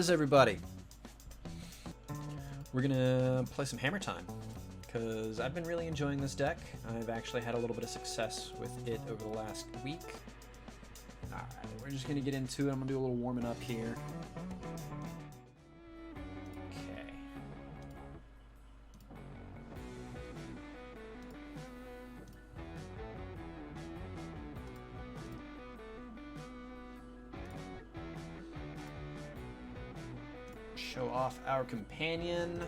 is everybody? We're gonna play some Hammertime because I've been really enjoying this deck. I've actually had a little bit of success with it over the last week. Alright, we're just gonna get into it. I'm gonna do a little warming up here. Okay. Show off our companion.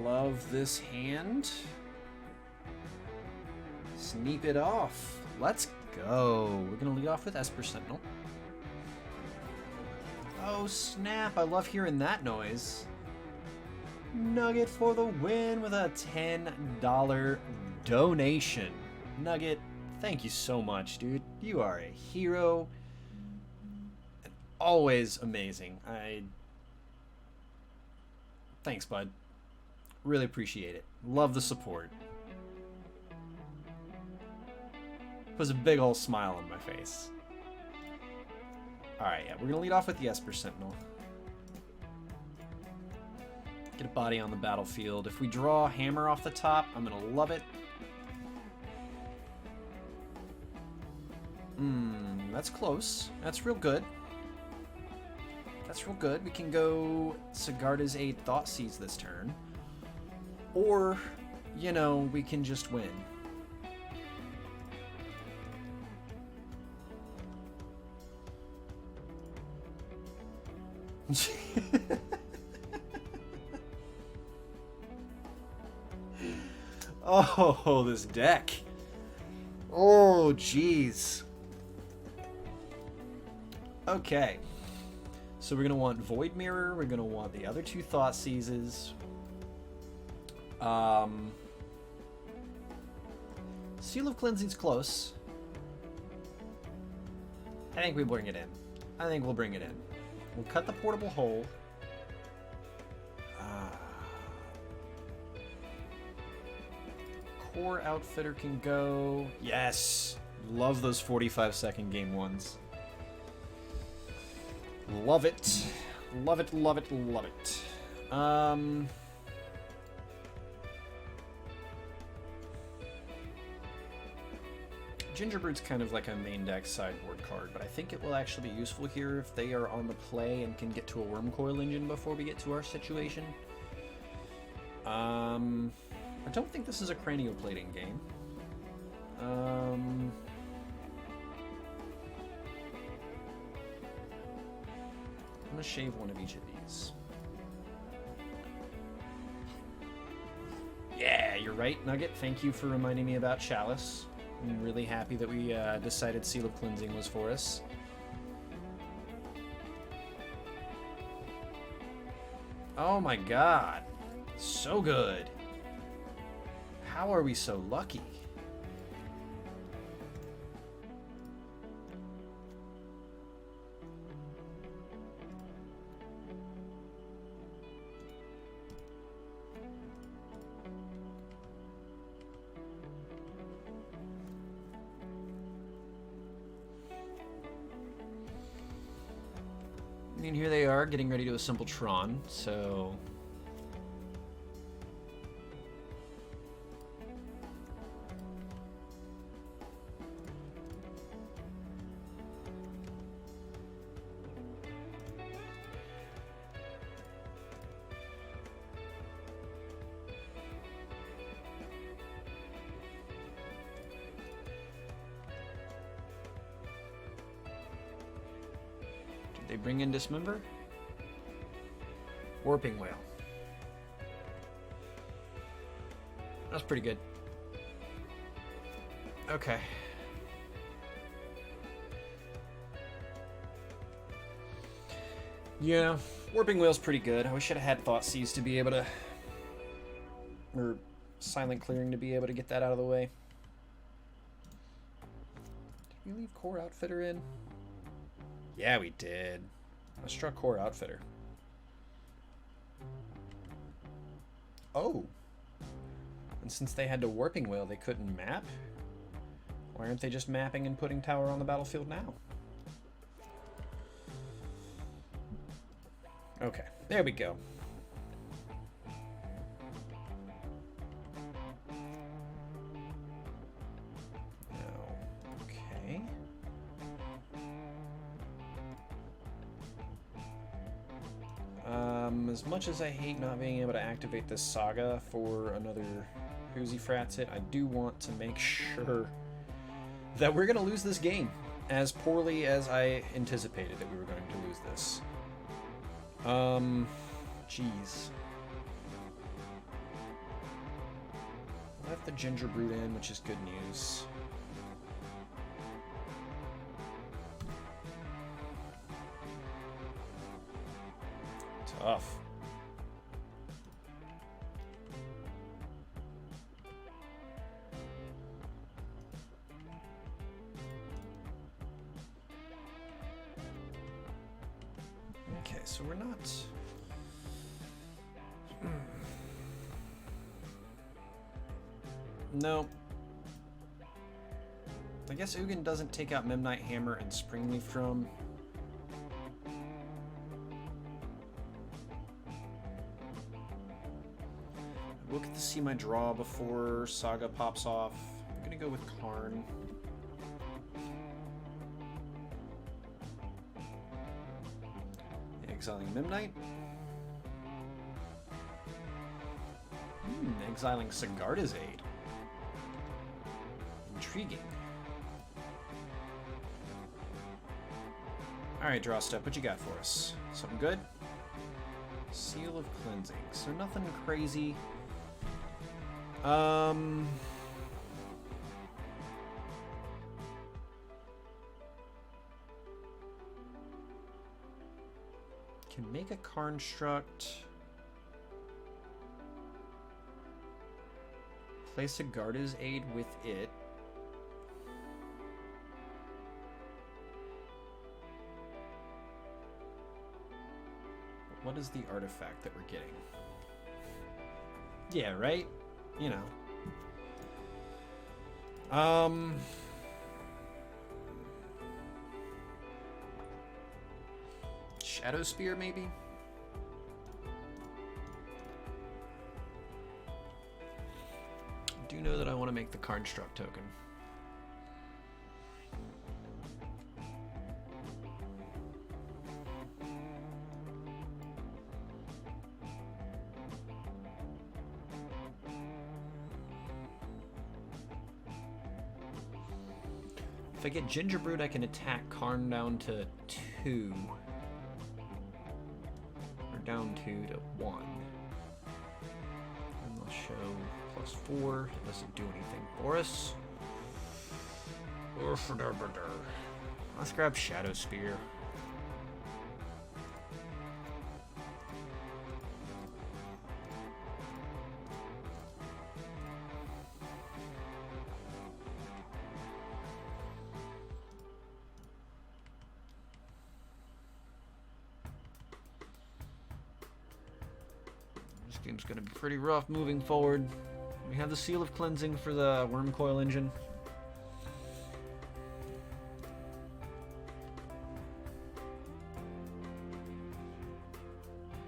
Love this hand. Sneak it off. Let's go. We're gonna lead off with Esper Sentinel. Oh snap, I love hearing that noise. Nugget for the win with a $10 donation. Nugget, thank you so much, dude. You are a hero. And always amazing. Thanks, bud. Really appreciate it. Love the support. Puts a big old smile on my face. Alright, yeah, we're gonna lead off with the Esper Sentinel. Get a body on the battlefield. If we draw Hammer off the top, I'm gonna love it. That's close. That's real good. That's real good. We can go Sigarda's 8 Thoughtseize this turn. Or, you know, we can just win. Oh, this deck. Oh, jeez. Okay. So we're going to want Void Mirror. We're going to want the other 2 Thoughtseizes. Seal of Cleansing's close. I think we bring it in. I think we'll bring it in. We'll cut the portable hole. Core Outfitter can go. Yes! Love those 45-second game ones. Love it. Love it, love it, love it. Gingerbird's kind of like a main deck sideboard card, but I think it will actually be useful here if they are on the play and can get to a Wormcoil Engine before we get to our situation. I don't think this is a Cranioplating game. I'm gonna shave one of each of these. Yeah, you're right, Nugget. Thank you for reminding me about Chalice. I'm really happy that we decided Seal of Cleansing was for us. Oh my god. So good. How are we so lucky? I mean, here they are, getting ready to assemble Tron, so... They bring in Dismember? Warping Whale. That's pretty good. Okay. Yeah, Warping Whale's pretty good. I wish I'd had Thoughtseize to be able to... Or Silent Clearing to be able to get that out of the way. Did we leave Core Outfitter in? Yeah, we did. Let's draw Core Outfitter. Oh. And since they had to Warping Whale, they couldn't map? Why aren't they just mapping and putting tower on the battlefield now? Okay, there we go. Okay. As much as I hate not being able to activate this Saga for another Uzi Frats hit, I do want to make sure that we're going to lose this game as poorly as I anticipated that we were going to lose this. Jeez. Left the Ginger Brute in, which is good news. Tough. Okay, so we're not... No. I guess Ugin doesn't take out Memnite Hammer and Springleaf Drum. We'll get to see my draw before Saga pops off. I'm gonna go with Karn. Exiling Memnite. Exiling Sigarda's Aid. Intriguing. Alright, draw step, what you got for us? Something good? Seal of Cleansing. So nothing crazy. Can make a construct. Place a Sigarda's Aid with it. What is the artifact that we're getting? Yeah, right? You know. Shadow Spear, maybe? I do know that I want to make the Construct token. If I get Gingerbrute, I can attack Karn down to 2. Or down 2 to 1. And I'll show +4. It doesn't do anything for us. Let's grab Shadow Spear. This game's going to be pretty rough moving forward. We have the Seal of Cleansing for the Worm Coil engine.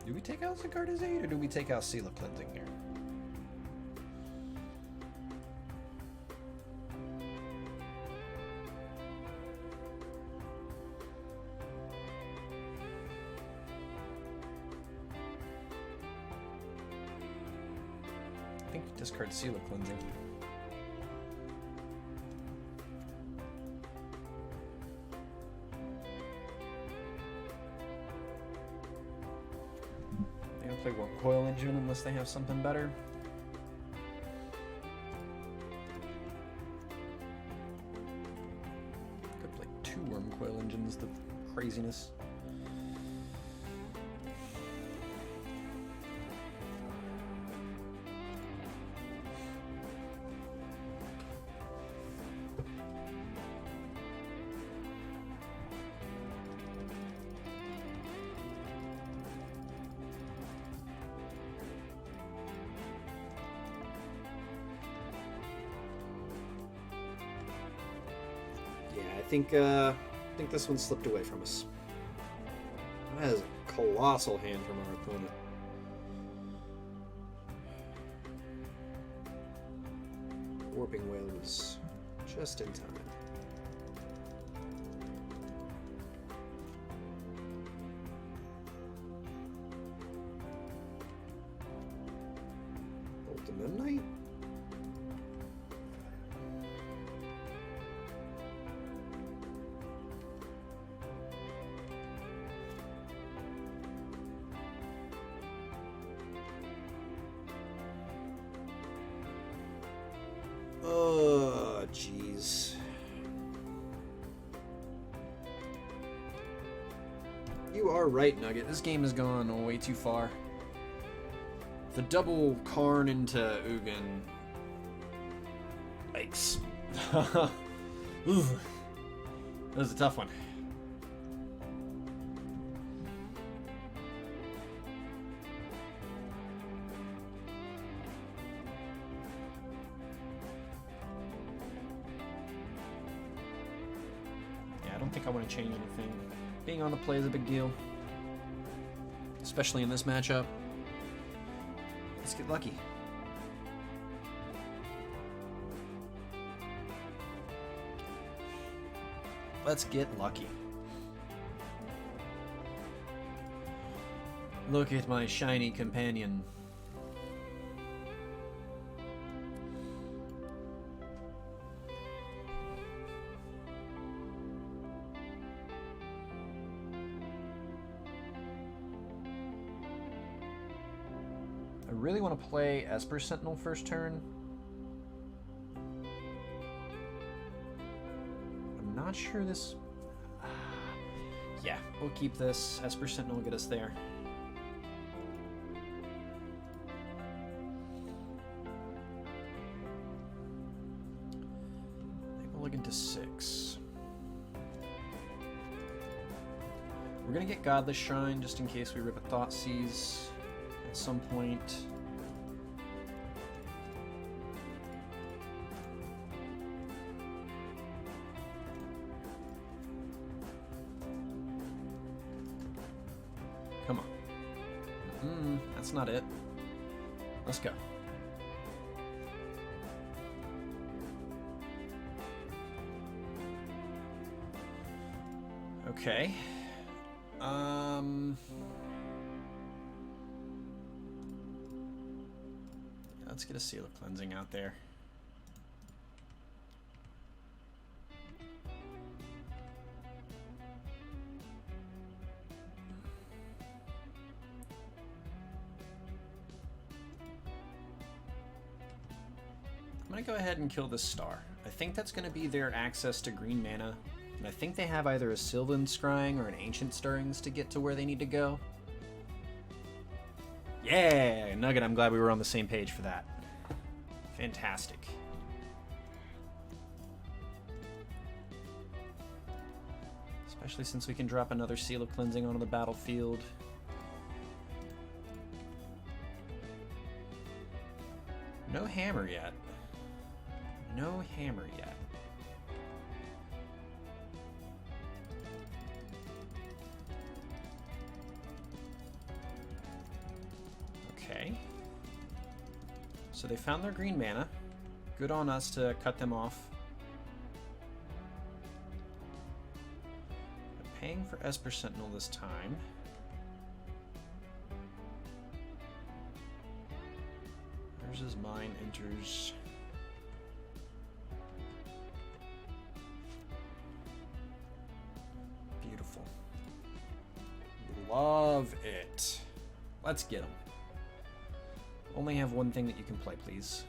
Do we take out Sigarda's Aid or do we take out Seal of Cleansing here? I think discard Seal of Cleansing. They don't play Worm Coil engine unless they have something better. Could play 2 Worm Coil engines, the craziness. think this one slipped away from us. That is a colossal hand from our opponent. Warping Whale was just in time. Bolt of Midnight? Oh, jeez. You are right, Nugget. This game has gone way too far. The double Karn into Ugin. Yikes. Ooh. That was a tough one. I don't think I want to change anything. Being on the play is a big deal. Especially in this matchup. Let's get lucky. Let's get lucky. Look at my shiny companion. I really want to play Esper Sentinel first turn. I'm not sure this... yeah, we'll keep this. Esper Sentinel will get us there. I think we'll look into 6. We're going to get Godless Shrine just in case we rip a Thoughtseize at some point. Come on. That's not it. Let's go. Okay. Let's get a Seal of Cleansing out there. I'm going to go ahead and kill this star. I think that's going to be their access to green mana. And I think they have either a Sylvan Scrying or an Ancient Stirrings to get to where they need to go. Yeah! Nugget, I'm glad we were on the same page for that. Fantastic. Especially since we can drop another Seal of Cleansing onto the battlefield. No hammer yet. No hammer yet. Okay. So they found their green mana. Good on us to cut them off. I'm paying for Esper Sentinel this time. There's his mine, enters. Beautiful. Love it. Let's get him. Only have one thing that you can play, please.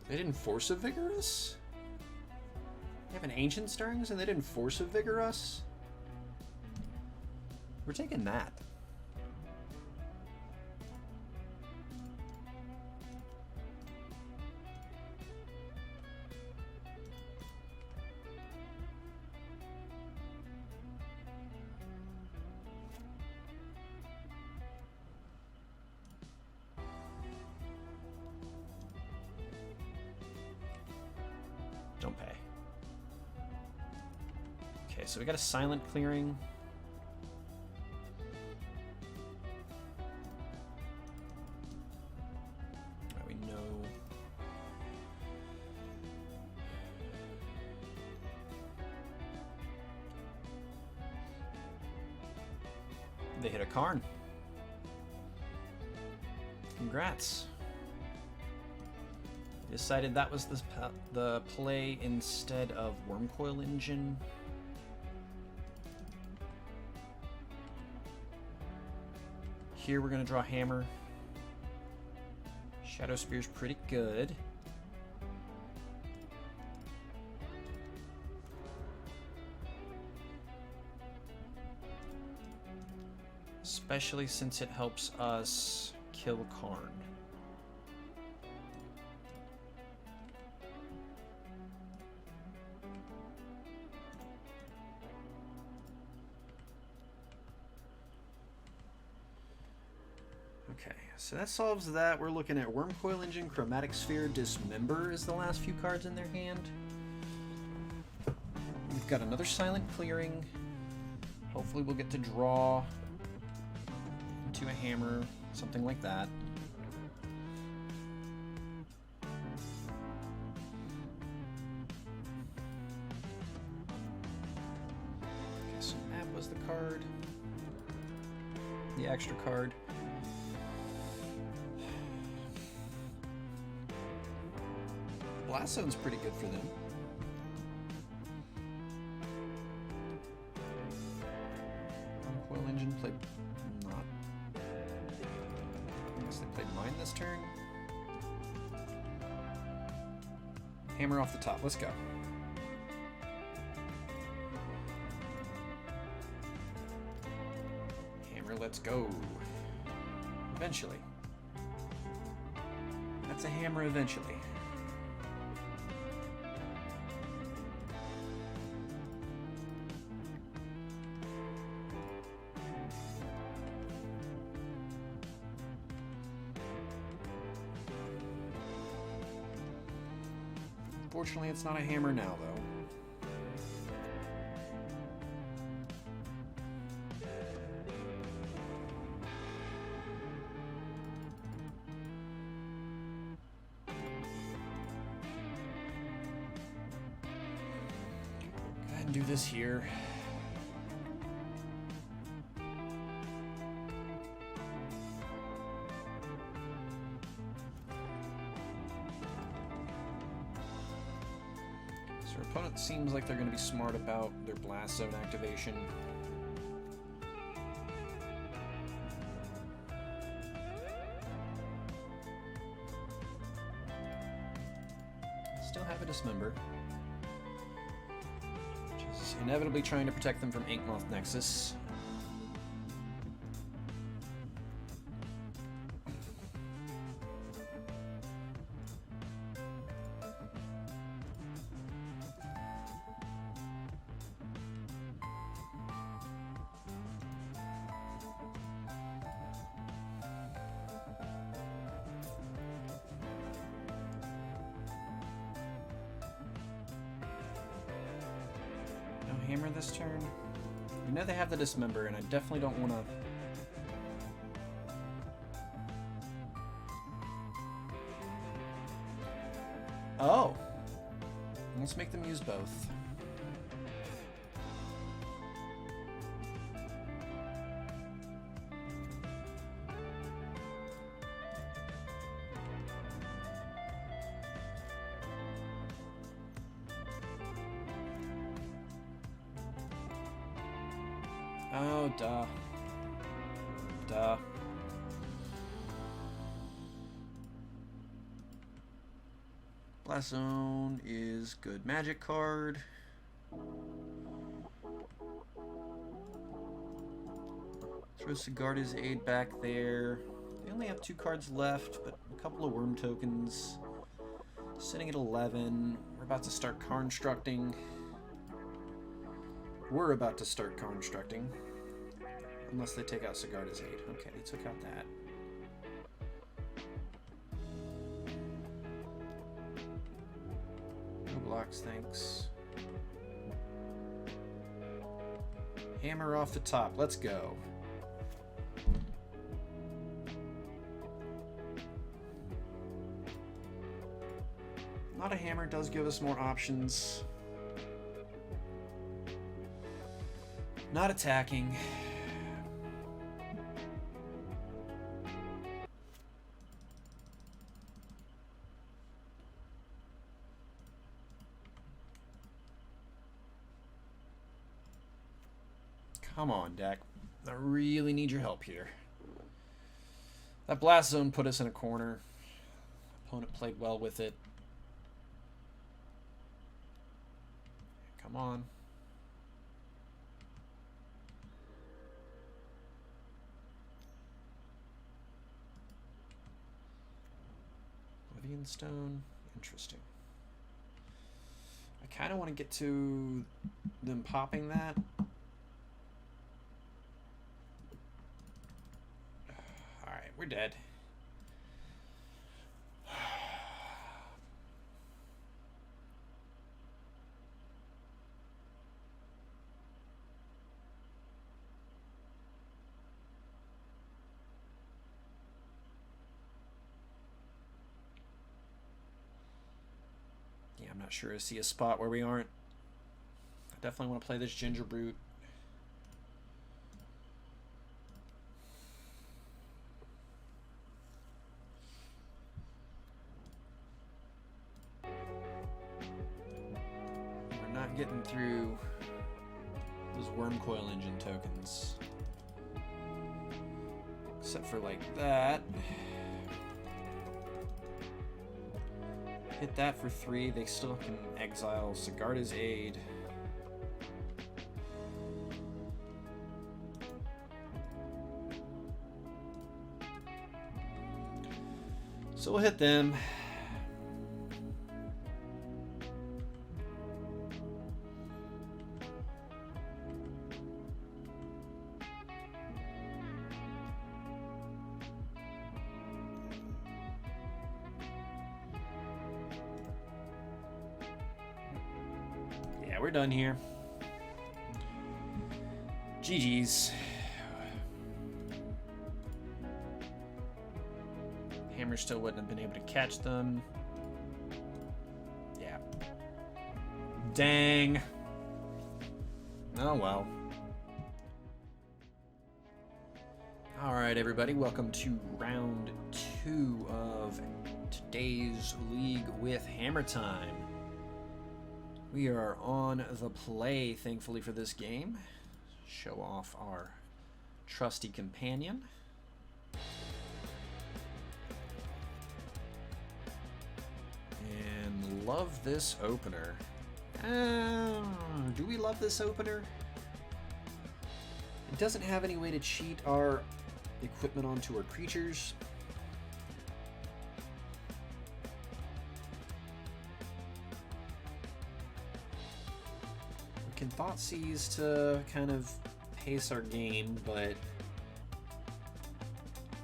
They didn't Force of Vigor us? They have an Ancient Stirrings and they didn't Force of Vigor us? We're taking that. Okay, so we got a silent clearing. We know. They hit a Karn. Congrats. Decided that was the play instead of Wormcoil Engine. Here we're going to draw Hammer. Shadow Spear's pretty good. Especially since it helps us kill Karn. Okay, so that solves that. We're looking at Wormcoil Engine, Chromatic Sphere, Dismember is the last few cards in their hand. We've got another silent clearing. Hopefully we'll get to draw into a hammer, something like that. Okay, so Map was the card. The extra card. Blast Zone's pretty good for them. Wormcoil Engine played not. I guess they played mine this turn. Hammer off the top. Let's go. Hammer, let's go. Eventually. That's a hammer eventually. Unfortunately, it's not a hammer now, though. Go ahead and do this here. Our opponent seems like they're going to be smart about their Blast Zone activation. Still have a Dismember, which is inevitably trying to protect them from Inkmoth Nexus. Hammer this turn. You know they have the Dismember, and I definitely don't want to. Oh! Let's make them use both. Oh, duh. Duh. Blast Zone is good magic card. Throw Sigarda's Aid back there. They only have 2 cards left, but a couple of Worm tokens. Sitting at 11. We're about to start constructing. We're about to start constructing. Unless they take out Sigarda's Aid. Okay, they took out that. No blocks, thanks. Hammer off the top. Let's go. Not a hammer does give us more options. Not attacking. Come on, deck. I really need your help here. That blast zone put us in a corner. Opponent played well with it. Come on. Oblivion Stone. Interesting. I kind of want to get to them popping that. Alright, we're dead. I'm not sure I see a spot where we aren't. I definitely want to play this Ginger Brute. We're not getting through those Worm Coil Engine tokens. Except for like that. Hit that for 3. They still can exile Sigarda's Aid. So we'll hit them. We're done here. GG's. Hammer still wouldn't have been able to catch them. Yeah. Dang. Oh well. Alright everybody, welcome to round 2 of today's League with Hammertime. We are on the play, thankfully, for this game. Show off our trusty companion. And love this opener. Do we love this opener? It doesn't have any way to cheat our equipment onto our creatures. Can Thoughtseize to kind of pace our game, but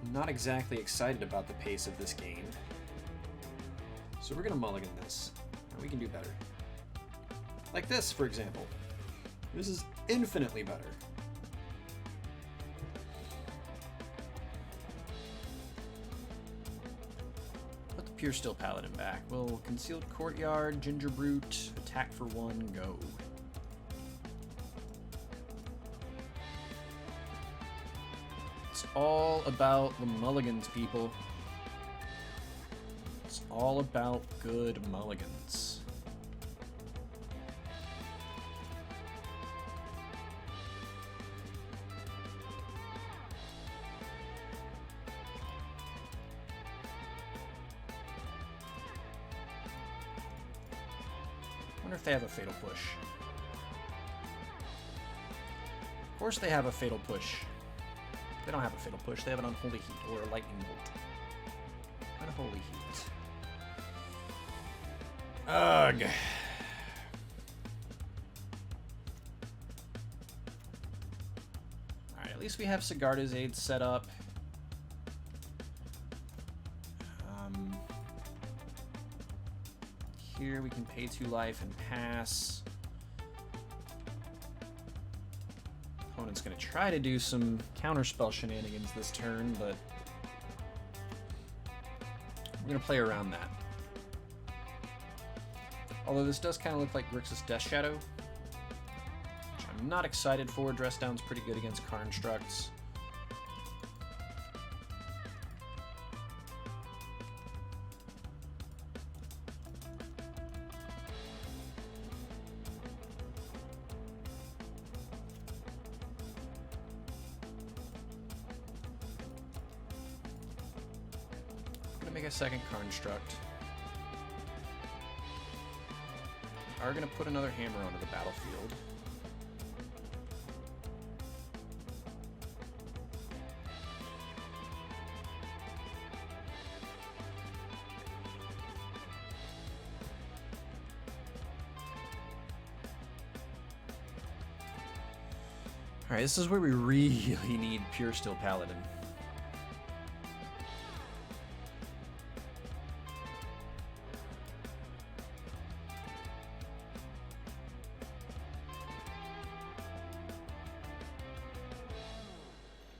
I'm not exactly excited about the pace of this game. So we're going to mulligan this. We can do better. Like this, for example. This is infinitely better. Put the Pure Steel Paladin back. We'll Concealed Courtyard, Ginger Brute, attack for 1, go. It's all about the mulligans, people. It's all about good mulligans. I wonder if they have a Fatal Push. Of course they have a Fatal Push. They don't have a Fatal Push, they have an Unholy Heat or a Lightning Bolt. Unholy Heat. Ugh. Alright, at least we have Sigarda's Aid set up. Here we can pay 2 life and pass. opponent's going to try to do some counterspell shenanigans this turn, but we're going to play around that. Although this does kind of look like Grixis Death Shadow, which I'm not excited for. Dress Down's pretty good against Constructs. Make a second Construct. We are going to put another hammer onto the battlefield. Alright, this is where we really need Pure Steel Paladin.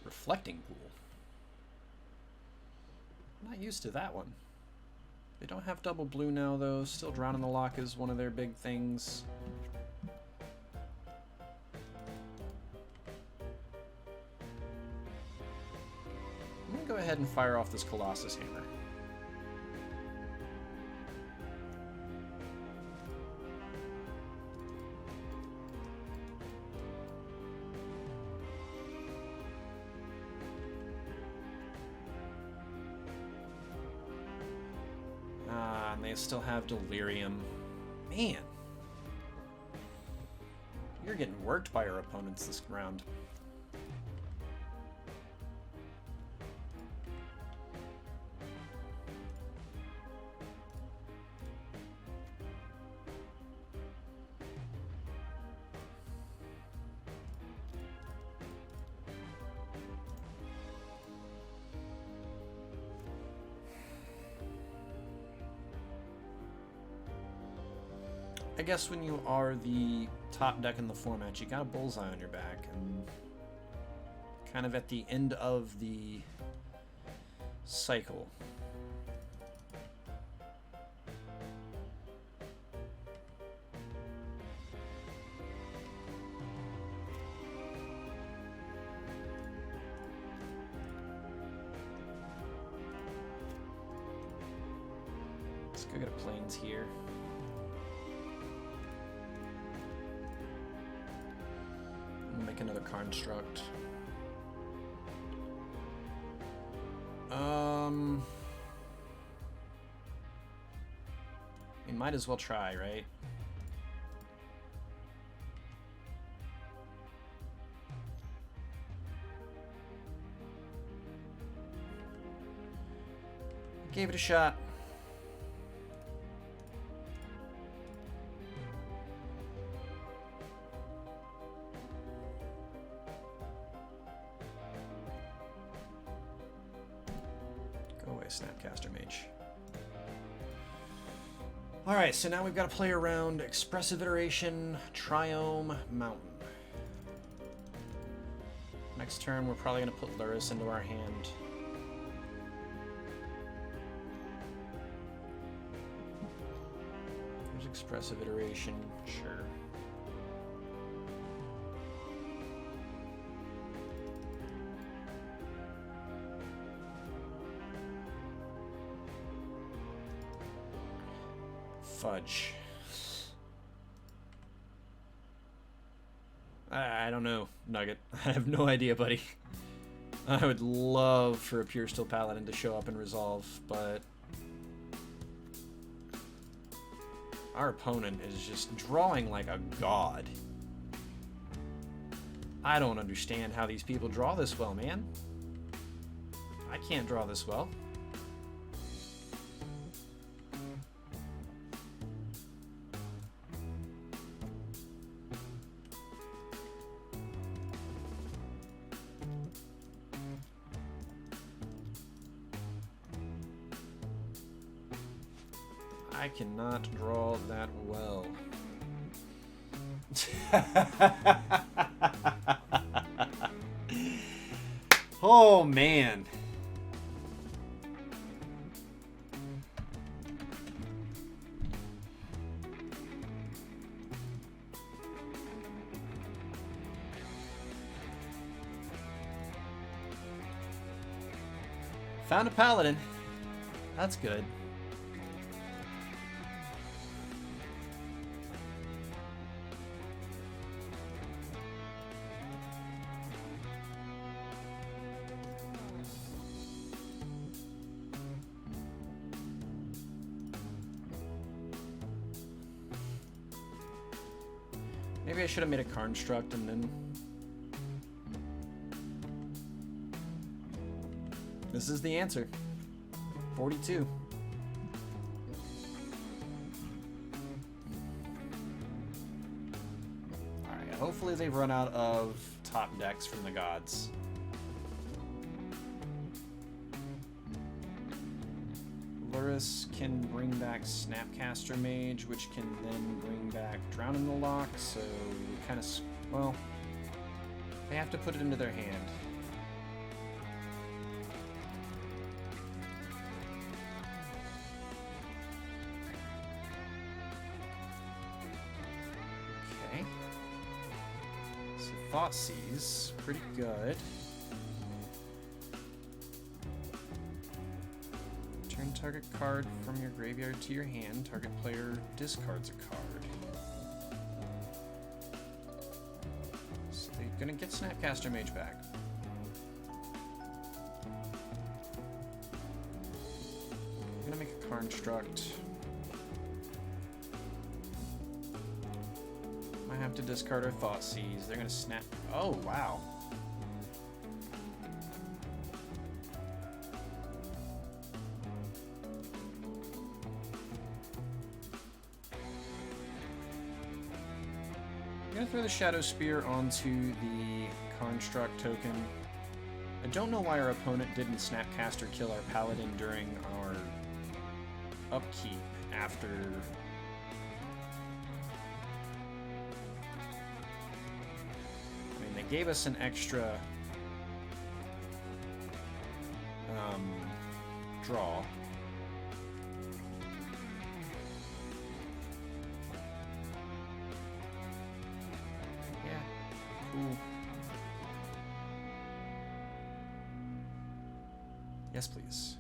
Reflecting Pool. Not used to that one. They don't have double blue now, though. Still Drown in the Lock is one of their big things. I'm going to go ahead and fire off this Colossus Hammer. And they still have Delirium. Man. You're getting worked by our opponents this round. I guess when you are the top deck in the format, you got a bullseye on your back, and kind of at the end of the cycle. Let's go get a Plains here. Make another Construct. We might as well try, right? Gave it a shot. Snapcaster Mage. Alright, so now we've got to play around Expressive Iteration, Triome, Mountain. Next turn, we're probably going to put Luris into our hand. There's Expressive Iteration, sure. Fudge. I don't know, Nugget. I have no idea, buddy. I would love for a Pure Steel Paladin to show up and resolve, but our opponent is just drawing like a god. I don't understand how these people draw this well, man. I can't draw this well. I cannot draw that well. Oh, man. Found a paladin. That's good. Maybe I should have made a construct and then... This is the answer. 42. Alright, hopefully they've run out of top decks from the gods. Luris can bring back Snapcaster Mage, which can then bring back Drown in the Lock, so we kind of... well, they have to put it into their hand. Okay. So Thoughtseize, pretty good. Turn target card from your graveyard to your hand. Target player discards a card. So they're gonna get Snapcaster Mage back. I'm gonna make a construct. Might have to discard our Thoughtseize. They're gonna snap. Oh, wow. I'm gonna throw the Shadow Spear onto the Construct token. I don't know why our opponent didn't Snapcaster kill our Paladin during our upkeep after... I mean, they gave us an extra draw. Ooh. Yes, please.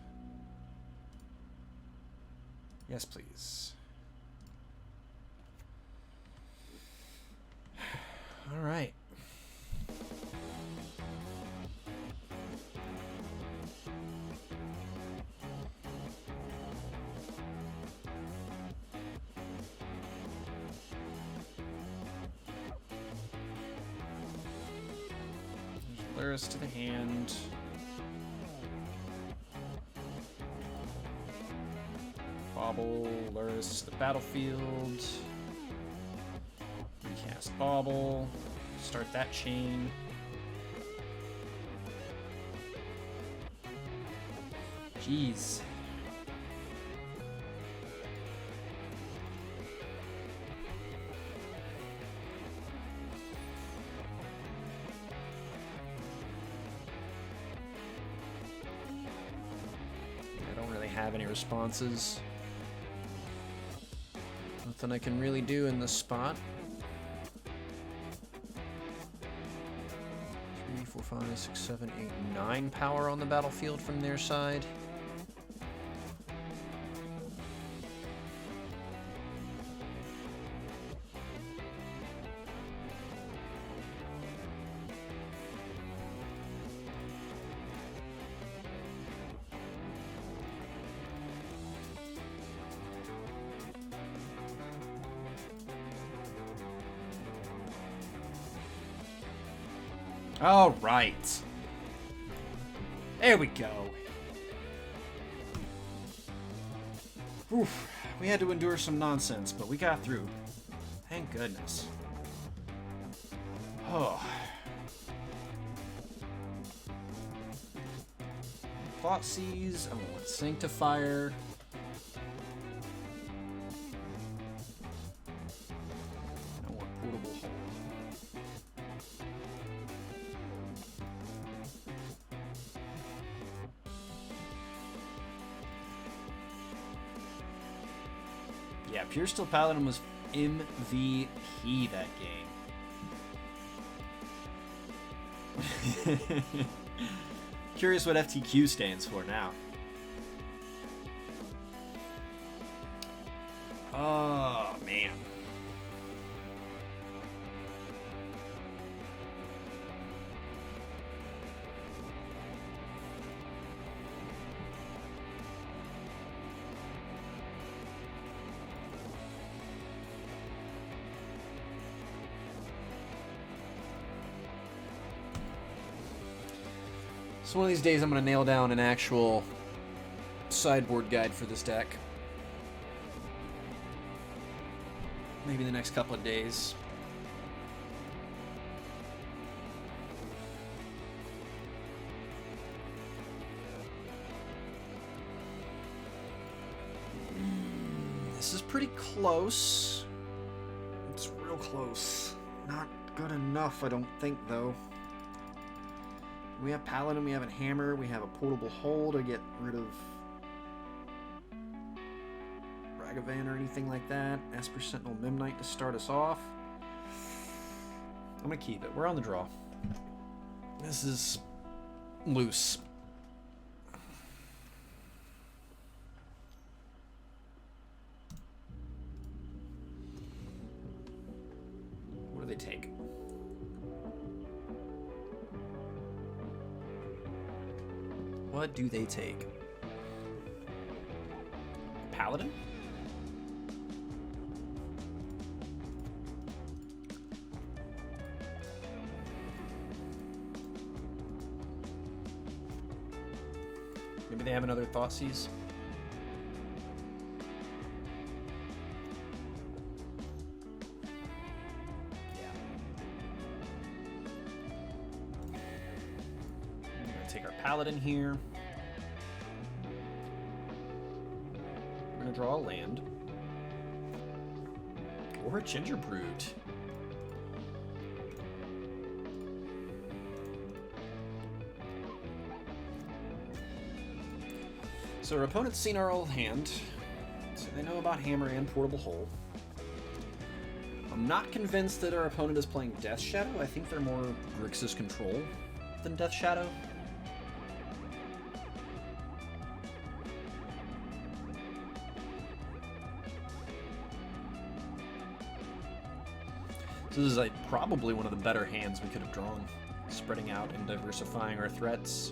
Yes, please. All right. Luris to the hand. Bauble, Luris to the battlefield. Recast Bauble. Start that chain. Jeez. Have any responses. Nothing I can really do in this spot. 3, 4, 5, 6, 7, 8, 9 power on the battlefield from their side. All right. There we go. Oof. We had to endure some nonsense, but we got through. Thank goodness. Oh. Thoughtseize. I want Sanctifier. I want Portable Hold. Yeah, Pure Steel Paladin was MVP that game. Curious what FTQ stands for now. Oh, man. So one of these days I'm going to nail down an actual sideboard guide for this deck. Maybe the next couple of days. This is pretty close. It's real close. Not good enough, I don't think, though. We have Paladin, we have a Hammer, we have a Portable Hole to get rid of Ragavan or anything like that. Esper Sentinel Memnite to start us off. I'm going to keep it. We're on the draw. This is loose. What do they take? What do they take? Paladin? Maybe they have another Thoughtseize. Yeah. I'm gonna take our Paladin here. We're gonna draw a land. Or a Ginger Brute. So our opponent's seen our old hand, so they know about Hammer and Portable Hole. I'm not convinced that our opponent is playing Death Shadow. I think they're more Grixis Control than Death Shadow. So this is like probably one of the better hands we could have drawn. Spreading out and diversifying our threats.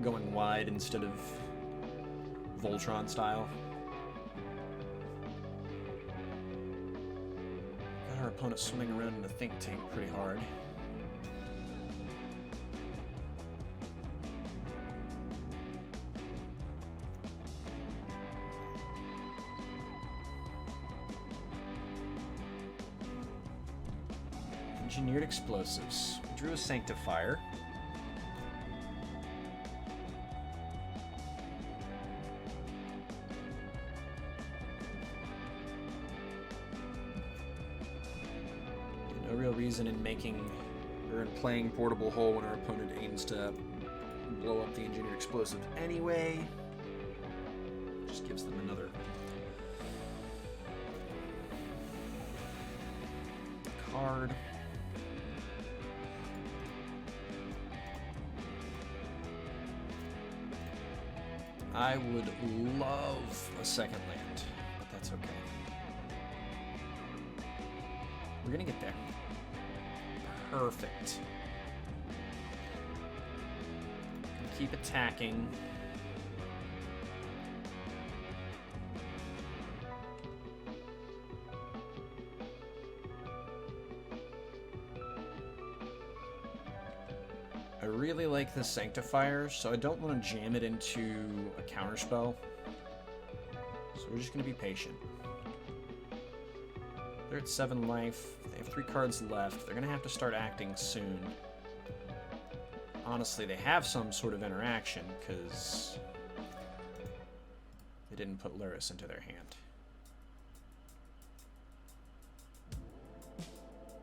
Going wide instead of Voltron style. Got our opponent swimming around in the think tank pretty hard. Engineered Explosives. We drew a Sanctifier. No real reason in making or in playing Portable Hole when our opponent aims to blow up the Engineered Explosive anyway. Just gives them another card. I would love a second land, but that's okay. We're gonna get there. Perfect. Keep attacking. I really like the Sanctifier, so I don't want to jam it into a counterspell. So we're just going to be patient. They're at 7 life. They have 3 cards left. They're going to have to start acting soon. Honestly, they have some sort of interaction, because they didn't put Luris into their hand.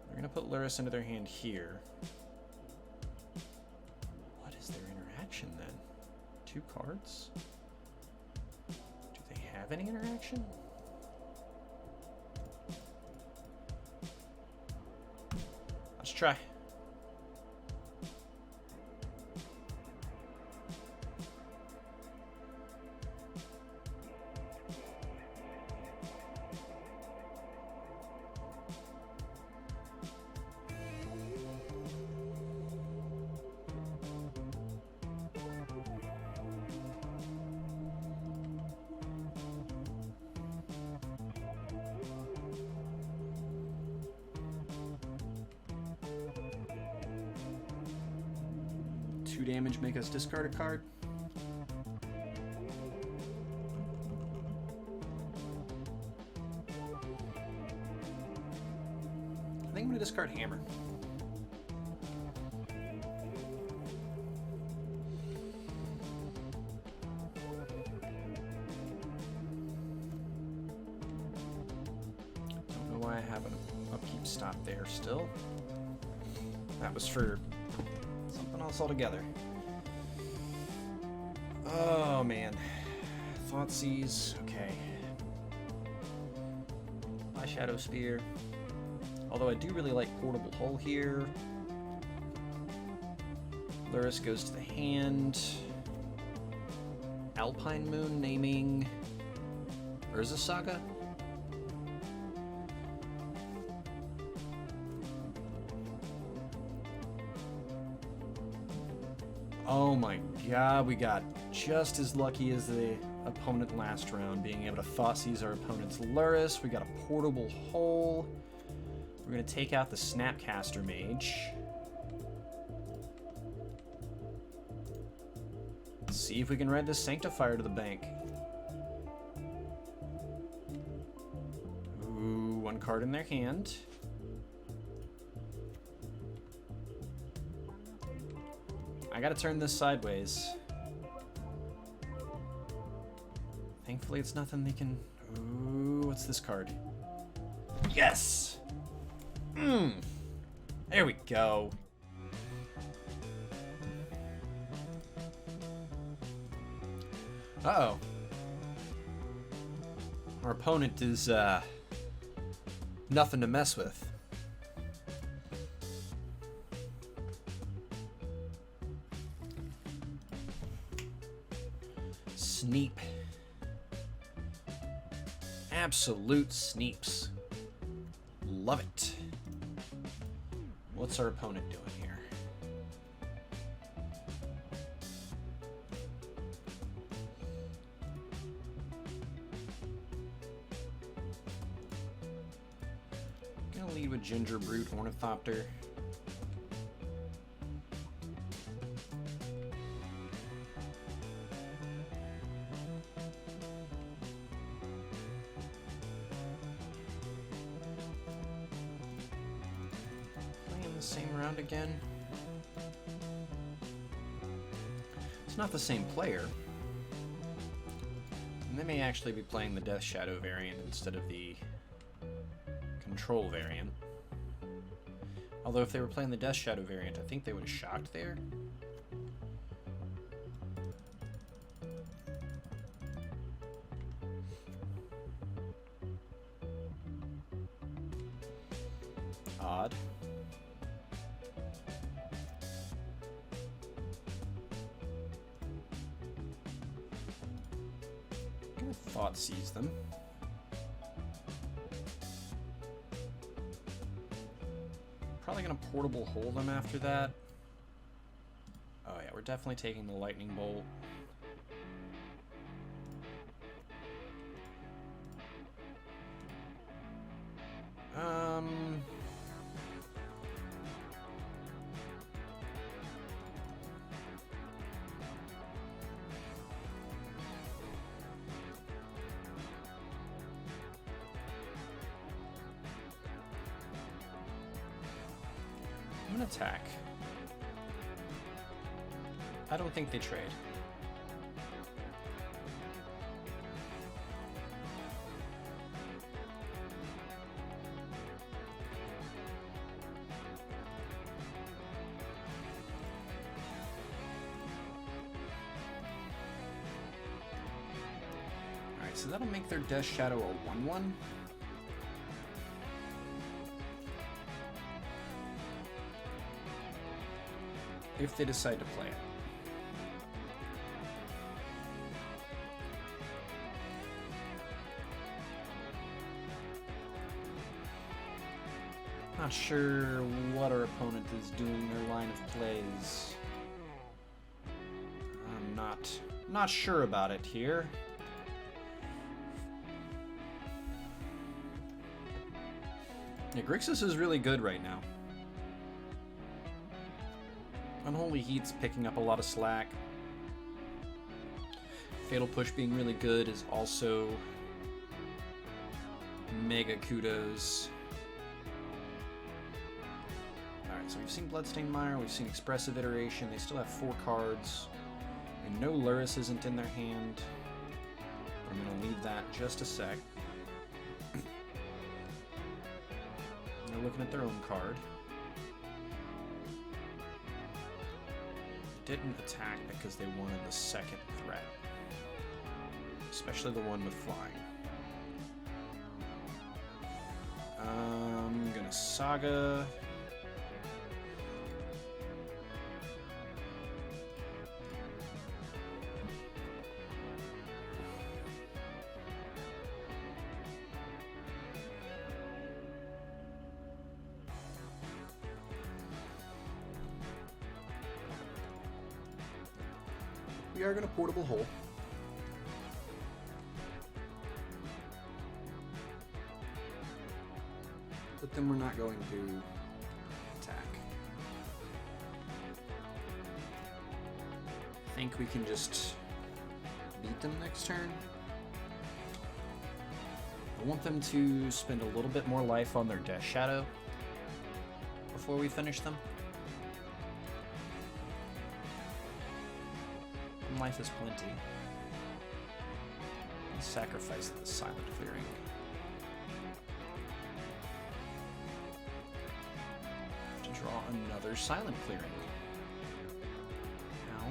They're going to put Luris into their hand here. What is their interaction then? 2 cards? Do they have any interaction? try. Damage, make us discard a card. I think I'm going to discard Hammer. Don't know why I have an upkeep stop there still. That was for something else altogether. Oh man. Thoughtseize, okay. My Shadow Spear. Although I do really like Portable Hull here. Luris goes to the hand. Alpine Moon naming Urza Saga. Oh my god, we got just as lucky as the opponent last round, being able to Thoughtseize our opponent's Luris. We got a Portable Hull. We're going to take out the Snapcaster Mage. Let's see if we can ride this Sanctifier to the bank. Ooh, one card in their hand. I gotta turn this sideways. Thankfully, it's nothing they can... Ooh, what's this card? Yes! There we go. Uh-oh. Our opponent is, nothing to mess with. Sneep. Absolute sneeps. Love it. What's our opponent doing here? Gonna lead with Ginger Brute Ornithopter. Same round again. It's not the same player. And they may actually be playing the Death Shadow variant instead of the Control variant. Although if they were playing the Death Shadow variant, I think they would have shocked there. Odd. Thoughtseize them. Probably gonna Portable Hull them after that. Oh yeah, we're definitely taking the Lightning Bolt. I'm gonna attack. I don't think they trade. Alright, so that'll make their Death Shadow a 1/1. if they decide to play it. Not sure what our opponent is doing their line of plays. I'm not sure about it here. Yeah, Grixis is really good right now. Unholy Heat's picking up a lot of slack. Fatal Push being really good is also mega kudos. Alright, so we've seen Bloodstained Mire, we've seen Expressive Iteration, they still have 4 cards. And no Luris isn't in their hand. I'm going to leave that just a sec. They're looking at their own card. Didn't attack because they wanted the second threat. Especially the one with flying. I'm gonna Saga. We are going to Portable Hole. But then we're not going to attack. I think we can just beat them next turn. I want them to spend a little bit more life on their Death Shadow before we finish them. Life is plenty. Sacrifice the Silent Clearing. To draw another Silent Clearing. How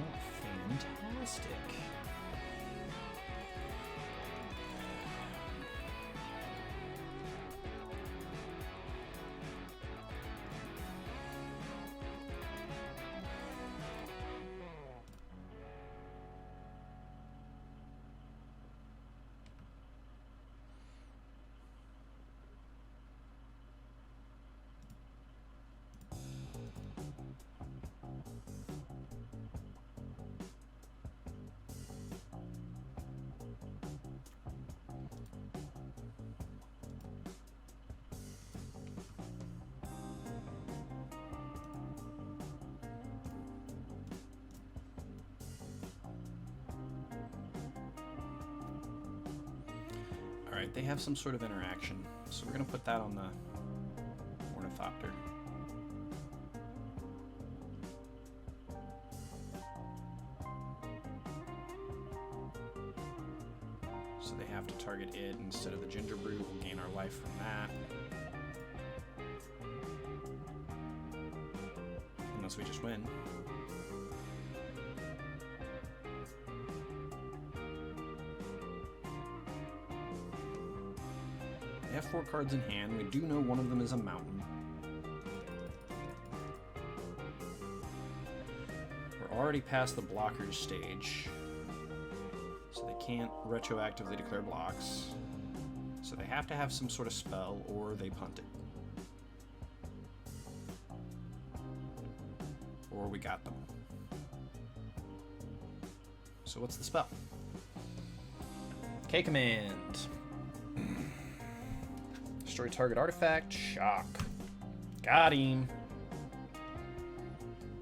fantastic. Alright, they have some sort of interaction, so we're going to put that on the Ornithopter. So they have to target it instead of the Ginger Brew. We'll gain our life from that. Unless we just win. They have 4 cards in hand. We do know one of them is a mountain. We're already past the blockers stage, so they can't retroactively declare blocks. So they have to have some sort of spell, or they punt it. Or we got them. So what's the spell? K-Command. Destroy target artifact. Shock. Got him.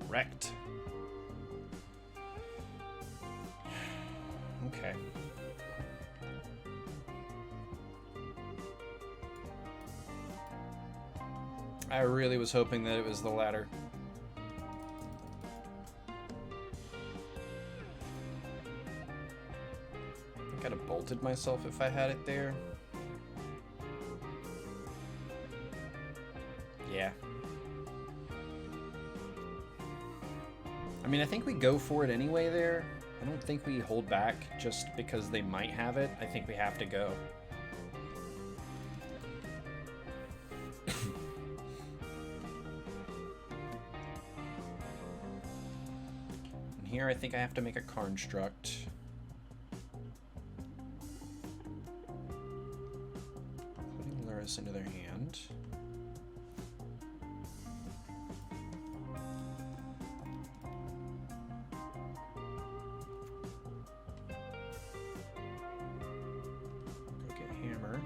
Wrecked. Okay. I really was hoping that it was the latter. I could have bolted myself if I had it there. Yeah. I mean, I think we go for it anyway there. I don't think we hold back just because they might have it. I think we have to go. here I think I have to make a construct. Putting Luris into their hand. Go get Hammer.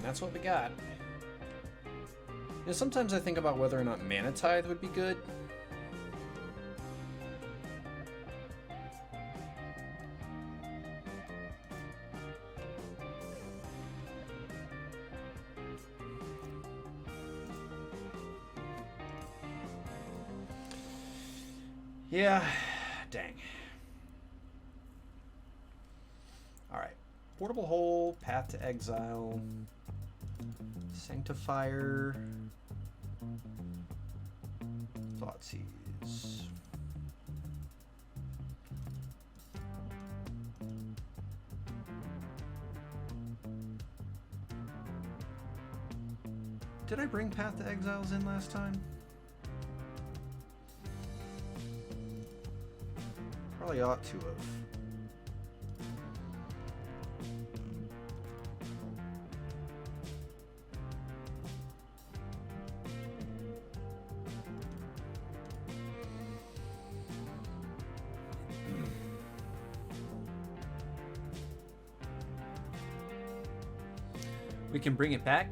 That's what we got. You know, sometimes I think about whether or not Mana Tithe would be good. Yeah, dang. Alright. Portable Hole, Path to Exile. Sanctifier, Thoughtseize. Did I bring Path to Exiles in last time? Probably ought to have. We can bring it back.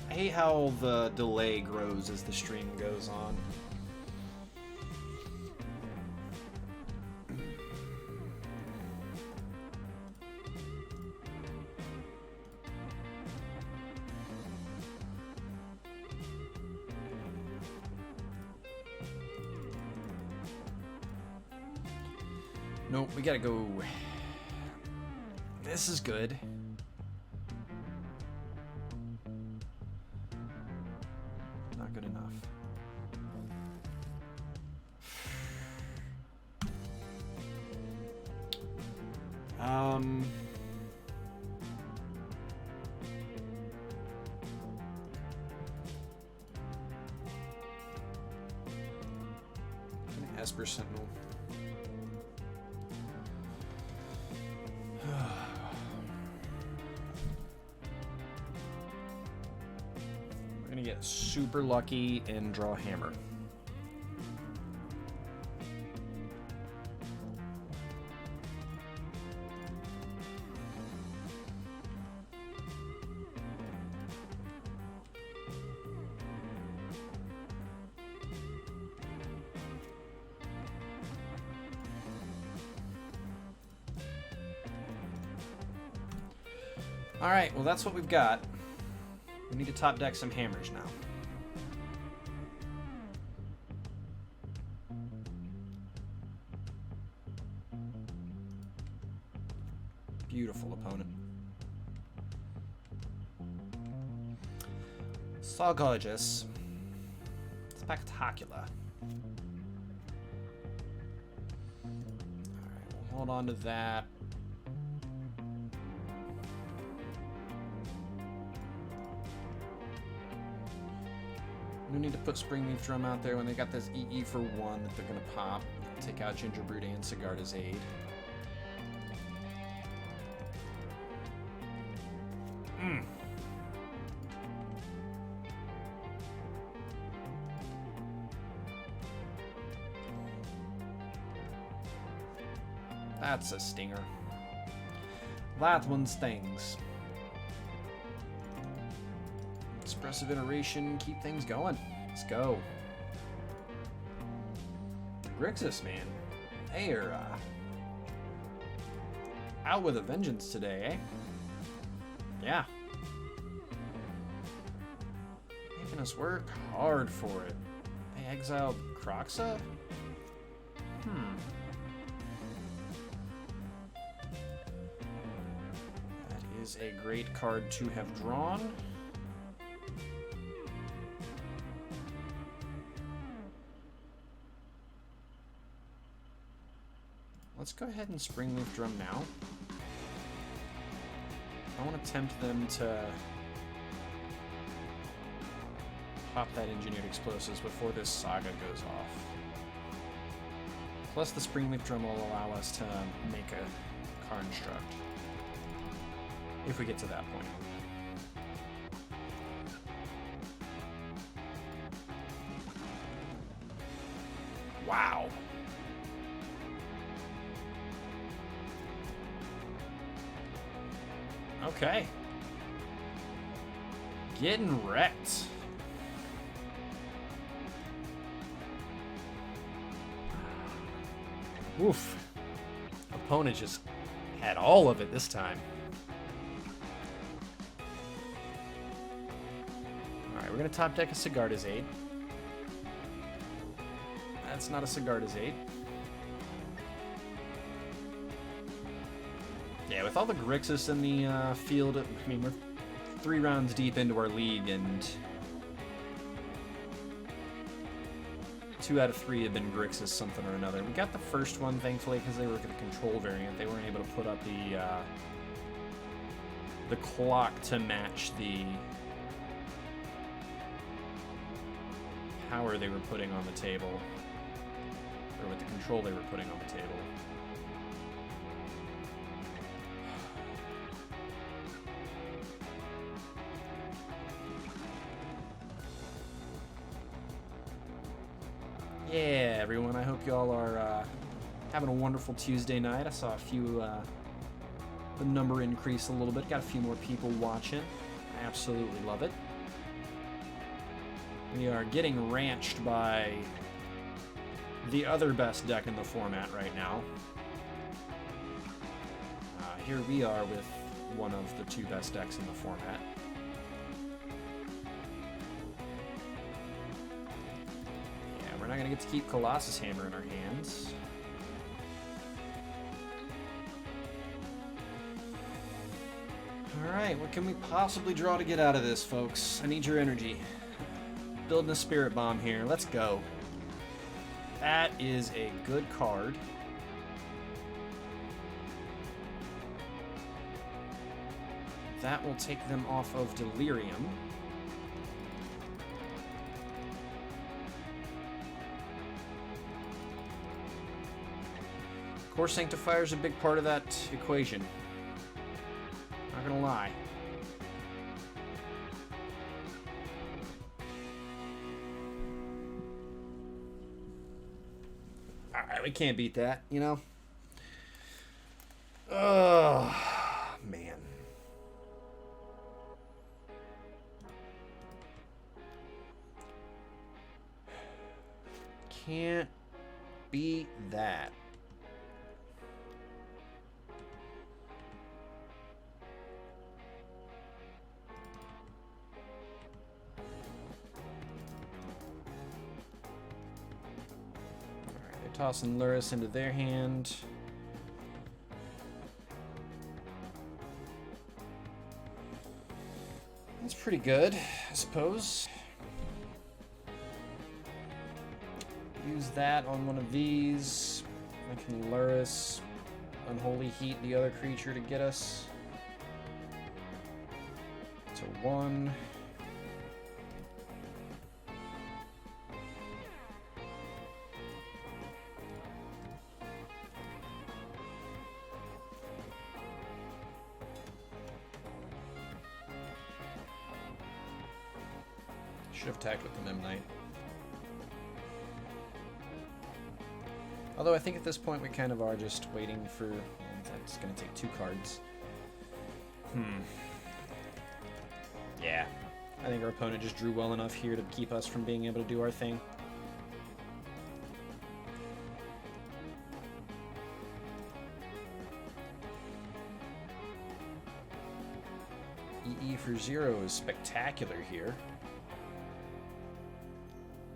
I hate how the delay grows as the stream goes on. Nope, we gotta go. This is good. Not good enough. Esper Sentinel. We're gonna get super lucky and draw Hammer. Alright, well that's what we've got. We need to top deck some hammers now. Beautiful opponent. So gorgeous. Spectacular. Alright, we'll hold on to that. We need to put Springleaf Drum out there when they got this EE for 1 that they're going to pop. Take out Gingerbread and Sigarda's Aid. That's a stinger. That one stings. Expressive Iteration, keep things going. Let's go. Grixis, man. They are out with a vengeance today, eh? Yeah. Making us work hard for it. They exiled Kroxa? That is a great card to have drawn. go ahead and Springleaf Drum now. I want to tempt them to pop that Engineered Explosives before this Saga goes off. Plus the Springleaf Drum will allow us to make a Construct. If we get to that point. Wow. Okay. Getting wrecked. Oof. Opponent just had all of it this time. Alright, we're going to top deck a Sigarda's Aid. That's not a Sigarda's Aid. Yeah, with all the Grixis in the field, I mean, we're 3 rounds deep into our league, and 2 out of 3 have been Grixis something or another. We got the first one, thankfully, because they were the control variant. They weren't able to put up the clock to match the power they were putting on the table. Or with the control they were putting on the table. Yeah, everyone, I hope y'all are having a wonderful Tuesday night. I saw a few, the number increase a little bit. Got a few more people watching. I absolutely love it. We are getting ranched by the other best deck in the format right now. Here we are with one of the 2 best decks in the format. Yeah, we're not going to get to keep Colossus Hammer in our hands. Alright, what can we possibly draw to get out of this, folks? I need your energy. Building a Spirit Bomb here. Let's go. That is a good card. That will take them off of Delirium. Core Sanctifier is a big part of that equation. Not gonna lie. Alright, we can't beat that, you know? Oh, man. Can't beat that. Tossing Luris into their hand. That's pretty good, I suppose. Use that on one of these. I can Luris, Unholy Heat the other creature to get us to 1. Should have attacked with the Memnite. Although I think at this point we kind of are just waiting for... That's going to take 2 cards. Yeah. I think our opponent just drew well enough here to keep us from being able to do our thing. EE for 0 is spectacular here.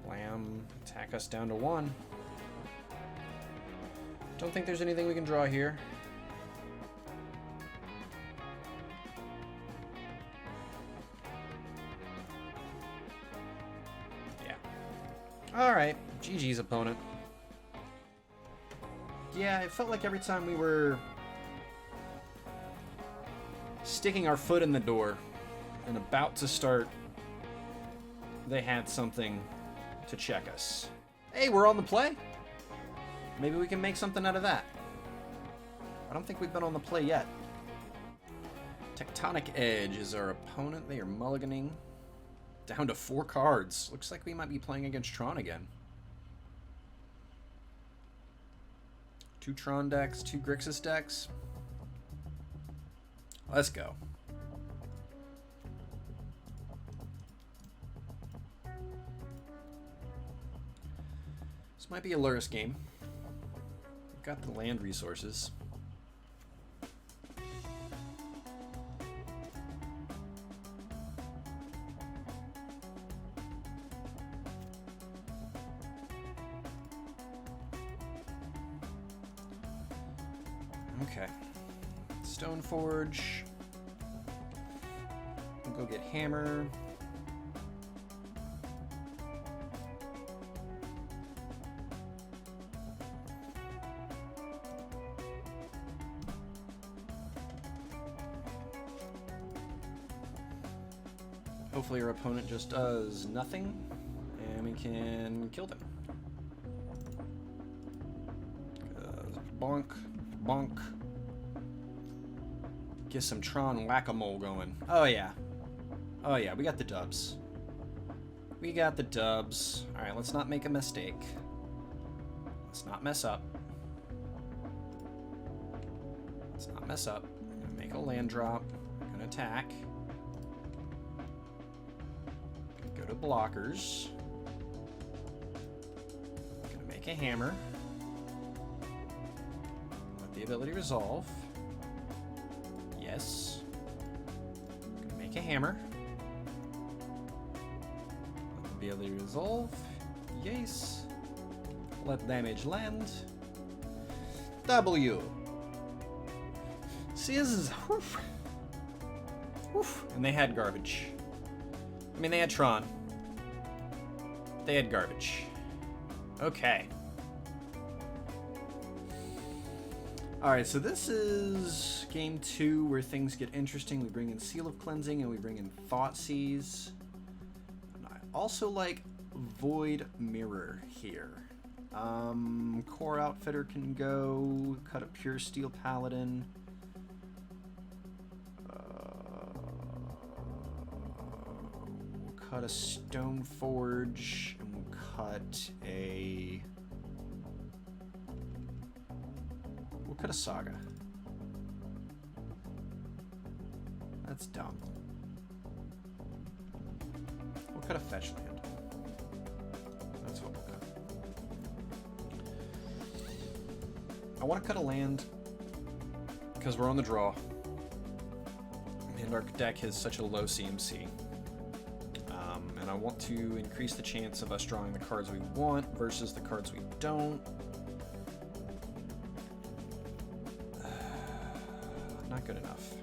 Blam, attack us down to 1. Don't think there's anything we can draw here. Yeah. Alright, GG's opponent. Yeah, it felt like every time we were sticking our foot in the door and about to start, they had something to check us. Hey, we're on the play? Maybe we can make something out of that. I don't think we've been on the play yet. Tectonic Edge is our opponent. They are mulliganing. Down to 4 cards. Looks like we might be playing against Tron again. 2 Tron decks, 2 Grixis decks. Let's go. This might be a Lurrus game. We've got the land resources. Okay. Stoneforge. We'll go get Hammer. Hopefully our opponent just does nothing, and we can kill them. Bonk, bonk. Get some Tron whack-a-mole going. Oh yeah. Oh yeah, we got the dubs. We got the dubs. Alright, let's not make a mistake. Let's not mess up. Let's not mess up. I'm gonna make a land drop. I'm gonna attack. Go to blockers. I'm gonna make a hammer. Let the ability resolve. Yes. I'm gonna make a hammer. Let the ability resolve. Yes. Let damage land. W. See, this is... Woof. Woof. And they had garbage. I mean, they had Tron. They had garbage. Okay. Alright, so this is game 2 where things get interesting. We bring in Seal of Cleansing and we bring in Thoughtseize. And I also like Void Mirror here. Core Outfitter can go. Cut a Pure Steel Paladin. We'll cut a Stoneforge. And we'll cut a... We'll cut a Saga. That's dumb. We'll cut a Fetch Land. That's what we'll cut. I want to cut a land because we're on the draw. And our deck has such a low CMC. And I want to increase the chance of us drawing the cards we want versus the cards we don't. Not good enough.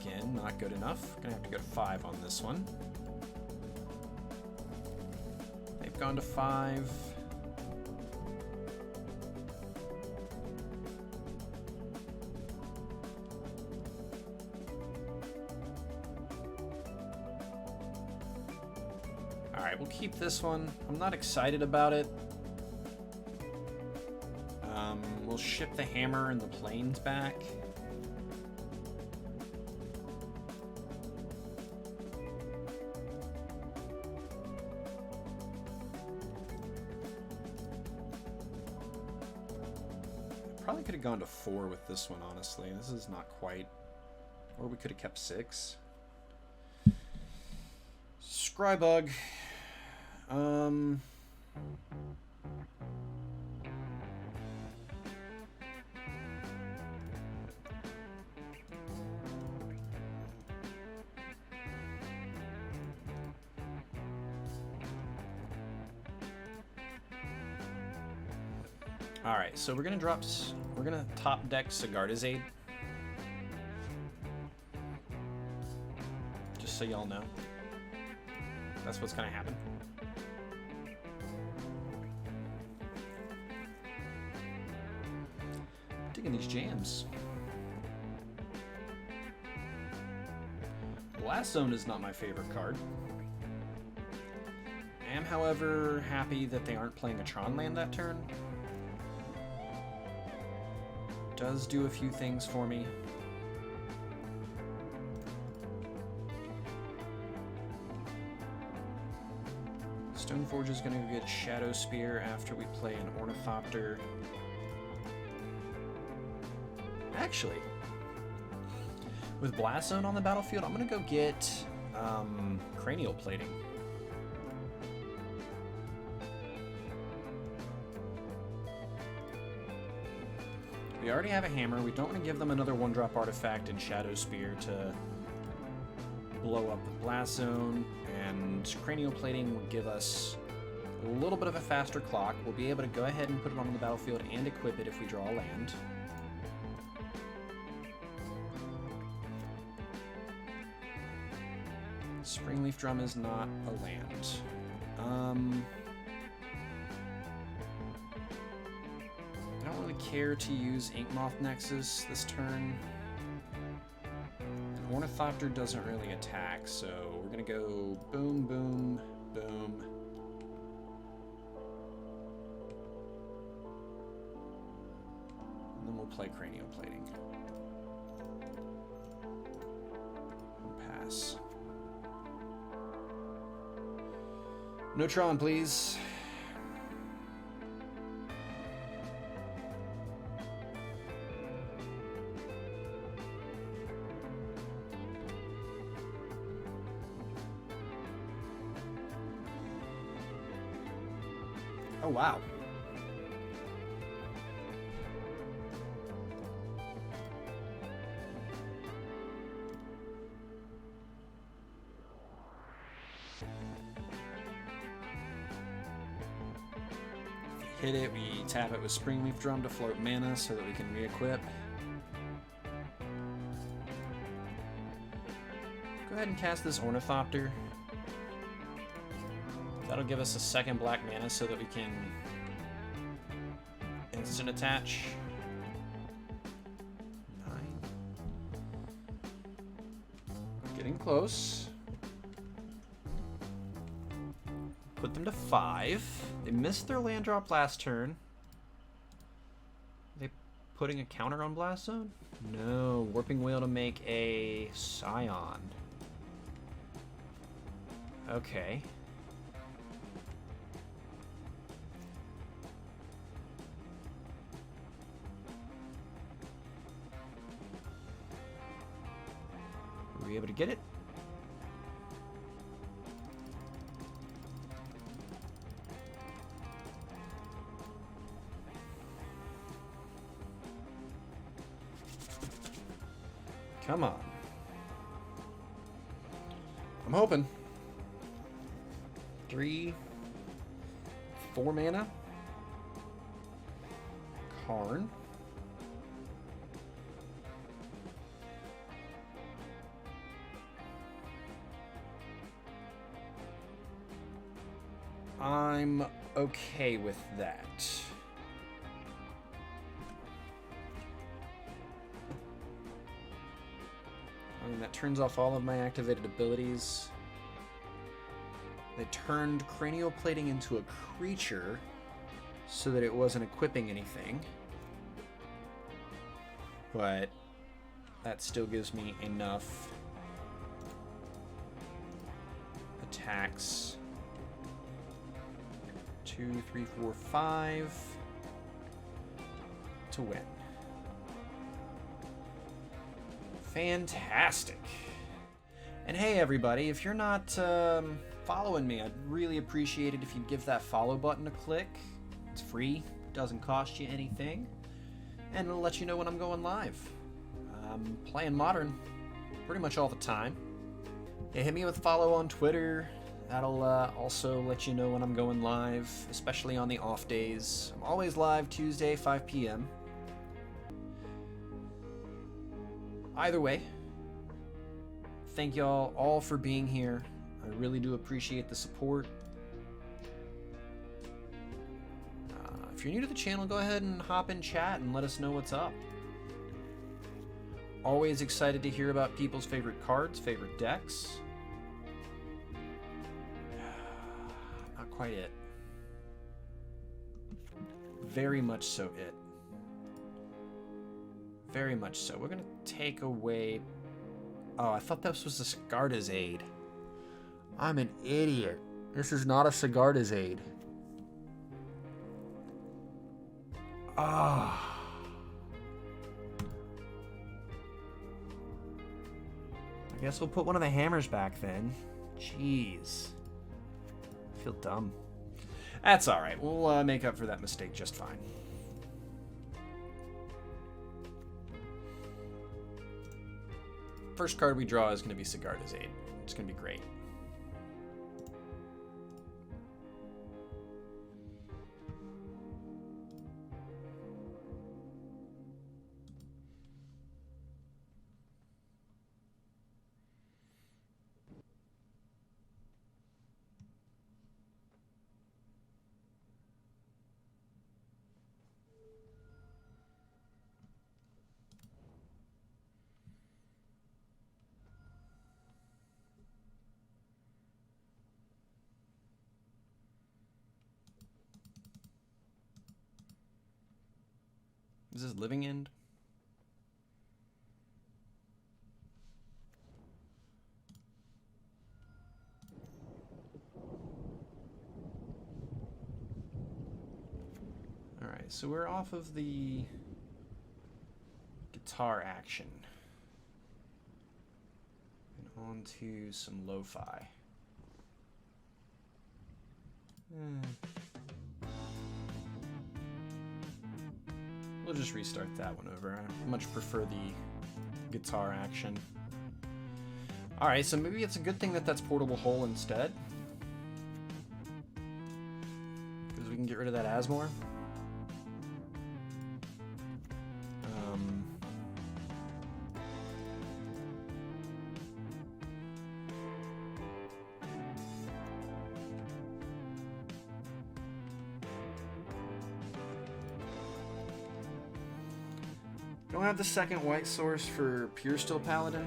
Again, not good enough. Gonna have to go to 5 on this one. They've gone to 5. Alright, we'll keep this one. I'm not excited about it. We'll ship the hammer and the planes back. Probably could have gone to 4 with this one, honestly. This is not quite... Or we could have kept 6. Scrybug. Alright, so we're gonna top deck Sigarda's Aid. Just so y'all know. That's what's gonna happen. Digging these jams. Blast Zone is not my favorite card. I am, however, happy that they aren't playing a Tron land that turn. Does do a few things for me. Stoneforge is going to get Shadow Spear after we play an Ornithopter. Actually, with Blast Zone on the battlefield, I'm going to go get Cranial Plating. We already have a hammer. We don't want to give them another 1-drop artifact in Shadow Spear to blow up with Blast Zone, and Cranial Plating will give us a little bit of a faster clock. We'll be able to go ahead and put it on the battlefield and equip it if we draw a land. Springleaf Drum is not a land. I don't really care to use Inkmoth Nexus this turn. An Ornithopter doesn't really attack, so we're gonna go boom, boom, boom. And then we'll play Cranial Plating. And pass. No Tron, please. Oh, wow. Hit it, we tap it with Springleaf Drum to float mana so that we can re-equip. Go ahead and cast this Ornithopter. That'll give us a second black mana so that we can instant attach. 9. Getting close. Put them to 5. They missed their land drop last turn. Are they putting a counter on Blast Zone? No. Warping Whale to make a Scion. Okay. Were we able to get it? Come on. I'm hoping. 3, 4 mana. Karn. I'm okay with that. I mean, that turns off all of my activated abilities. They turned Cranial Plating into a creature so that it wasn't equipping anything. But that still gives me enough attacks. 2, 3, 4, 5 to win. Fantastic. And hey everybody, if you're not following me, I'd really appreciate it if you'd give that follow button a click. It's free, doesn't cost you anything, and it'll let you know when I'm going live. I'm playing Modern pretty much all the time. Hey, hit me with follow on Twitter. That'll also let you know when I'm going live, especially on the off days. I'm always live Tuesday, 5 p.m. Either way, thank y'all all for being here. I really do appreciate the support. If you're new to the channel, go ahead and hop in chat and let us know what's up. Always excited to hear about people's favorite cards, favorite decks. Not quite it. Very much so it. Very much so. We're gonna take away... Oh, I thought this was a Sigarda's Aid. I'm an idiot. This is not a Sigarda's Aid. Ah. I guess we'll put one of the hammers back then. Jeez. I feel dumb. That's alright. We'll make up for that mistake just fine. First card we draw is going to be Sigarda's Aid. It's going to be great. Is this Living End? Alright, so we're off of the guitar action. And on to some lo-fi. We'll just restart that one over. I much prefer the guitar action. Alright, so maybe it's a good thing that that's Portable Hole instead. Because we can get rid of that Asmore. Don't have the second white source for Pure Steel Paladin.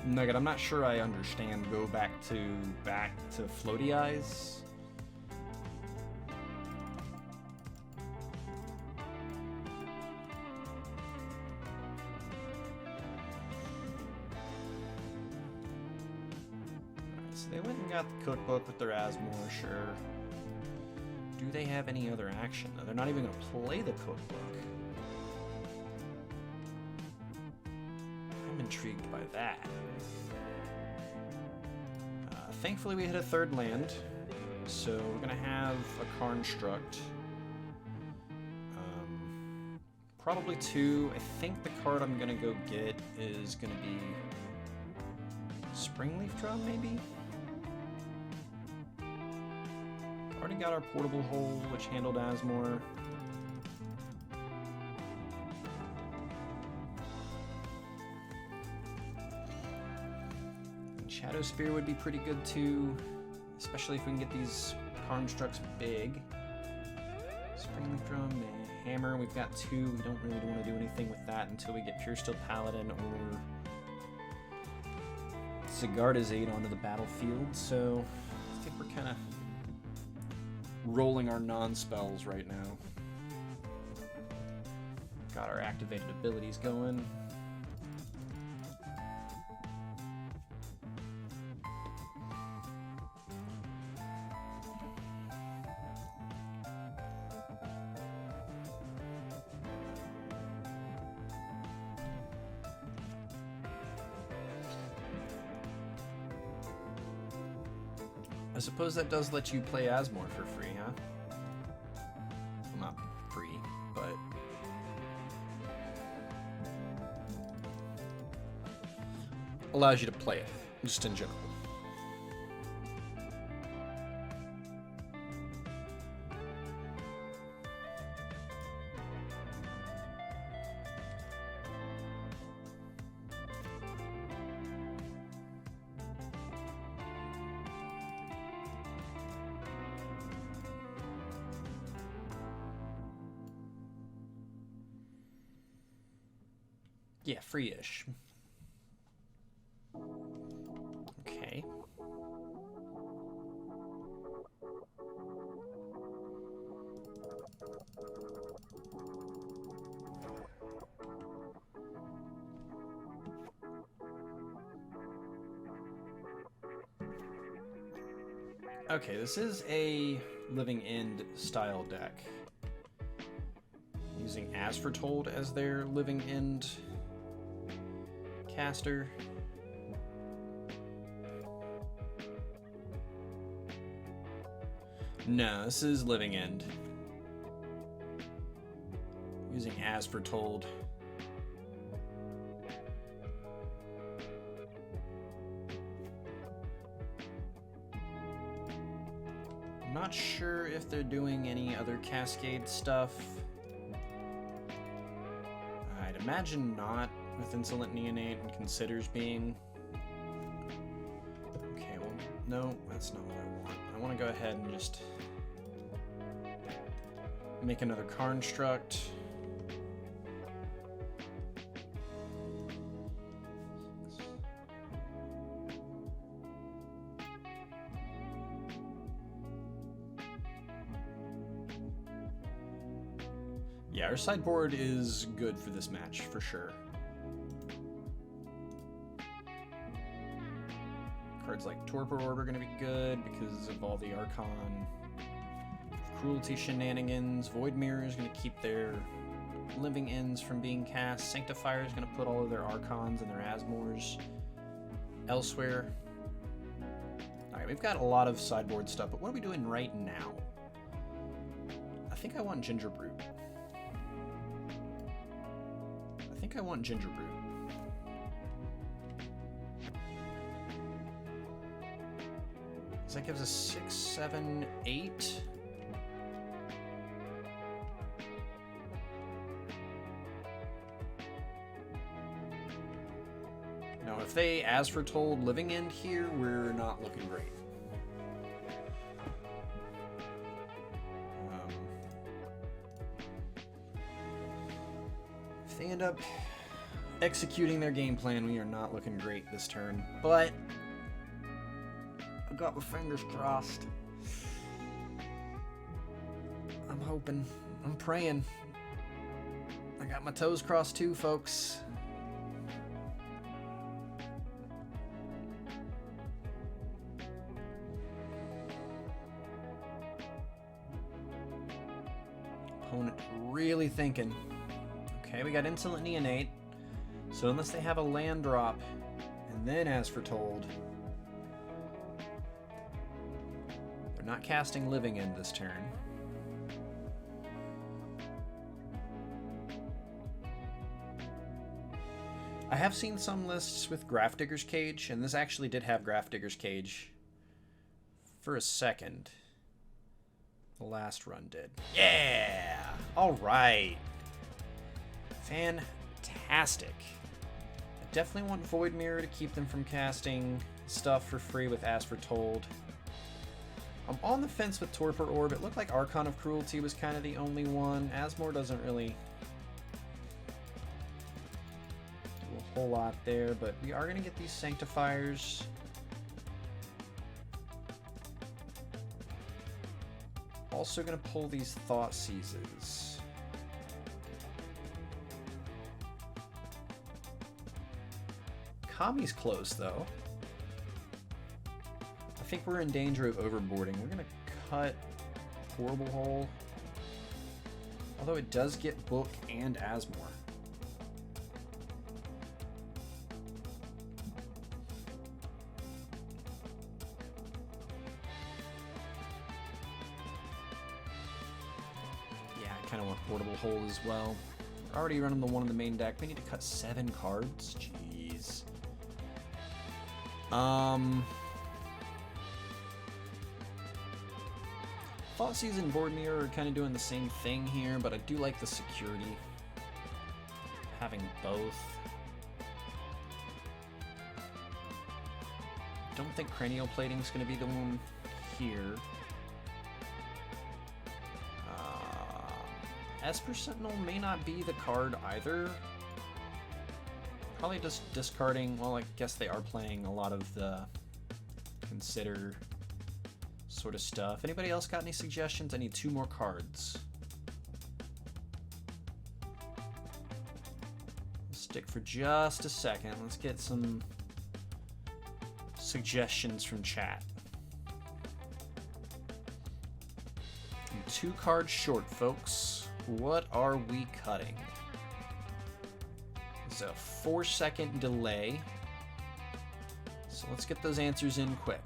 Nugget, I'm not sure I understand. Go back to Floaty Eyes. They went and got the cookbook with their Asmore, sure. Do they have any other action? They're not even going to play the cookbook. I'm intrigued by that. Thankfully we hit a third land, so we're going to have a Karnstruct. Probably two. I think the card I'm going to go get is going to be Springleaf Drum, maybe? Already got our Portable Hole, which handled Asmore. And Shadow Spear would be pretty good too, especially if we can get these Karnstructs big. Springleaf Drum, Hammer, we've got two. We don't really want to do anything with that until we get Pure Steel Paladin or Sigarda's Aid onto the battlefield, so I think we're kind of rolling our non-spells right now. Got our activated abilities going. I suppose that does let you play Asmore for free, huh? Well, not free, but... allows you to play it, just in general. Yeah, free-ish. Okay. Okay, this is a Living End style deck. Using As Foretold as their Living End caster. No, this is Living End. Using As Foretold. I'm not sure if they're doing any other Cascade stuff. I'd imagine not with Insolent Neonate and Considers being. Okay, well, no, that's not what I want. I want to go ahead and just make another Construct. Yeah, our sideboard is good for this match, for sure. Cards like Torpor Orb are going to be good because of all the Archon Cruelty shenanigans. Void Mirror is going to keep their Living Ends from being cast. Sanctifier is going to put all of their Archons and their Asmores elsewhere. Alright, we've got a lot of sideboard stuff, but what are we doing right now? I think I want Ginger Brute. I want Ginger Brute. So that gives us 6, 7, 8. Now, if they, as foretold, Living End here, we're not looking great. If they end up executing their game plan, we are not looking great this turn. But I've got my fingers crossed. I'm hoping. I'm praying. I got my toes crossed too, folks. Opponent really thinking. Okay, we got Insolent Neonate. So unless they have a land drop, and then As Foretold, they're not casting Living End this turn. I have seen some lists with Grafdigger's Cage, and this actually did have Grafdigger's Cage for a second. The last run did. Yeah! Alright. Fantastic. I definitely want Void Mirror to keep them from casting stuff for free with As Foretold. I'm on the fence with Torpor Orb. It looked like Archon of Cruelty was kind of the only one. Asmore doesn't really do a whole lot there, but we are going to get these Sanctifiers. Also going to pull these Thought Seizes. Kami's close, though. I think we're in danger of overboarding. We're going to cut Horrible Hole. Although it does get Book and Asmore. Yeah, I kind of want Portable Hole as well. We're already running the one in the main deck. We need to cut 7 cards. Jeez. Thoughtseize and Void Mirror are kind of doing the same thing here, but I do like the security. Having both. Don't think Cranial Plating is going to be the one here. Esper Sentinel may not be the card either. Probably just discarding, well, I guess they are playing a lot of the consider sort of stuff. Anybody else got any suggestions? I need 2 more cards. Stick for just a second. Let's get some suggestions from chat. I'm 2 cards short, folks. What are we cutting? It's a 4-second delay. So let's get those answers in quick.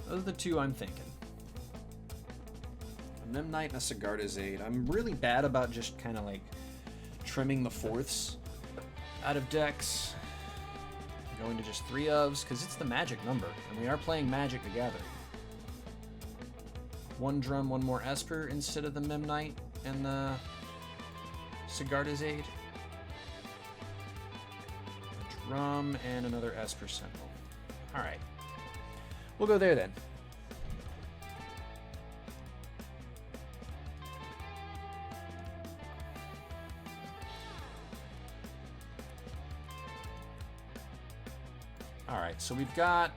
Those are the 2 I'm thinking. A Memnite and a Sigarda's Aid. I'm really bad about just kind of like trimming the 4ths out of decks. Going to just 3 ofs, because it's the magic number, and we are playing Magic together. 1 drum, 1 more Esper instead of the Memnite and the Sigarda's Aid. A drum and another Esper Sentinel. Alright. We'll go there then. Alright, so we've got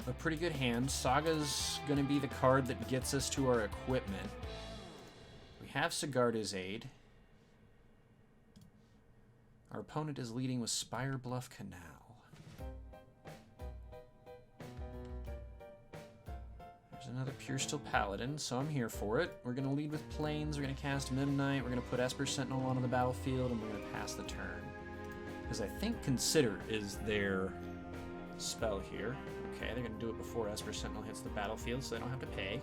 a pretty good hand. Saga's going to be the card that gets us to our equipment. We have Sigarda's Aid. Our opponent is leading with Spire Bluff Canal. There's another Pure Steel Paladin, so I'm here for it. We're going to lead with Plains, we're going to cast Memnite, we're going to put Esper Sentinel onto the battlefield, and we're going to pass the turn. Because I think Consider is their spell here. Okay, they're going to do it before Esper Sentinel hits the battlefield, so they don't have to pay.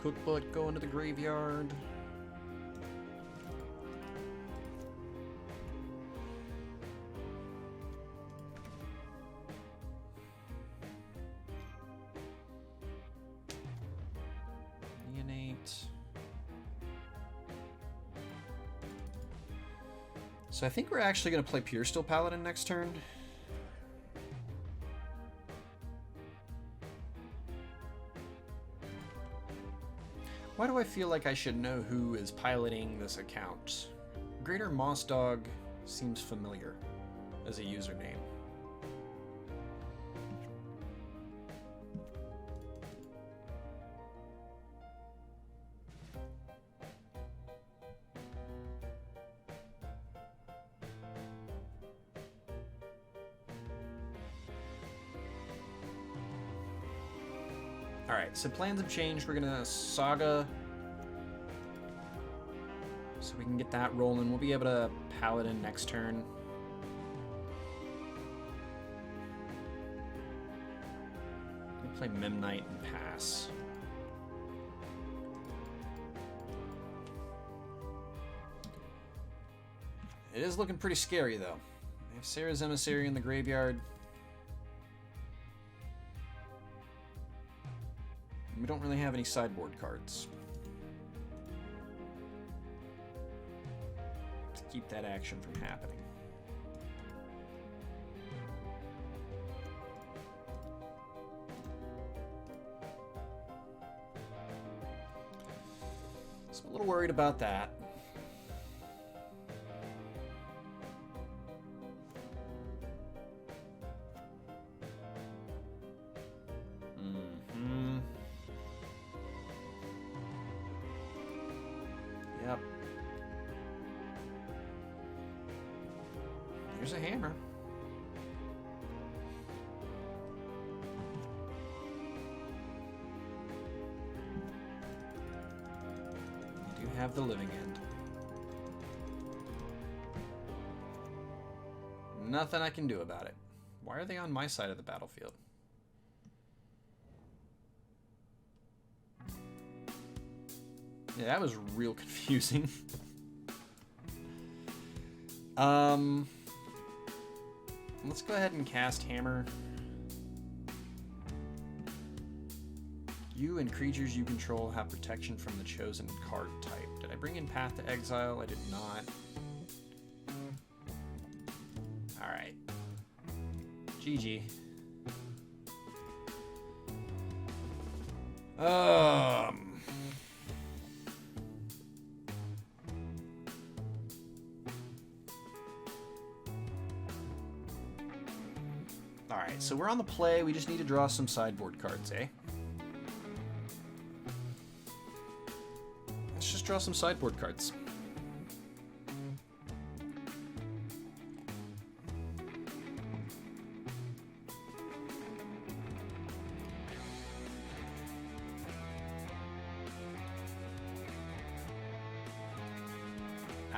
Cookbutt go into the graveyard. So I think we're actually going to play Pure Steel Paladin next turn. Why do I feel like I should know who is piloting this account? Greater Moss Dog seems familiar as a username. Alright, so plans have changed. We're gonna Saga so we can get that rolling. We'll be able to Paladin next turn. We'll play Memnite and pass. It is looking pretty scary though. We have Sarah's Emissary in the graveyard. We don't really have any sideboard cards to keep that action from happening. So I'm a little worried about that. Yep. Here's a hammer. You do have the living end. Nothing I can do about it. Why are they on my side of the battlefield? Yeah, that was real confusing. Let's go ahead and cast Hammer. You and creatures you control have protection from the chosen card type. Did I bring in Path to Exile? I did not. Alright. GG. Alright, so we're on the play. We just need to draw some sideboard cards, eh? Let's just draw some sideboard cards.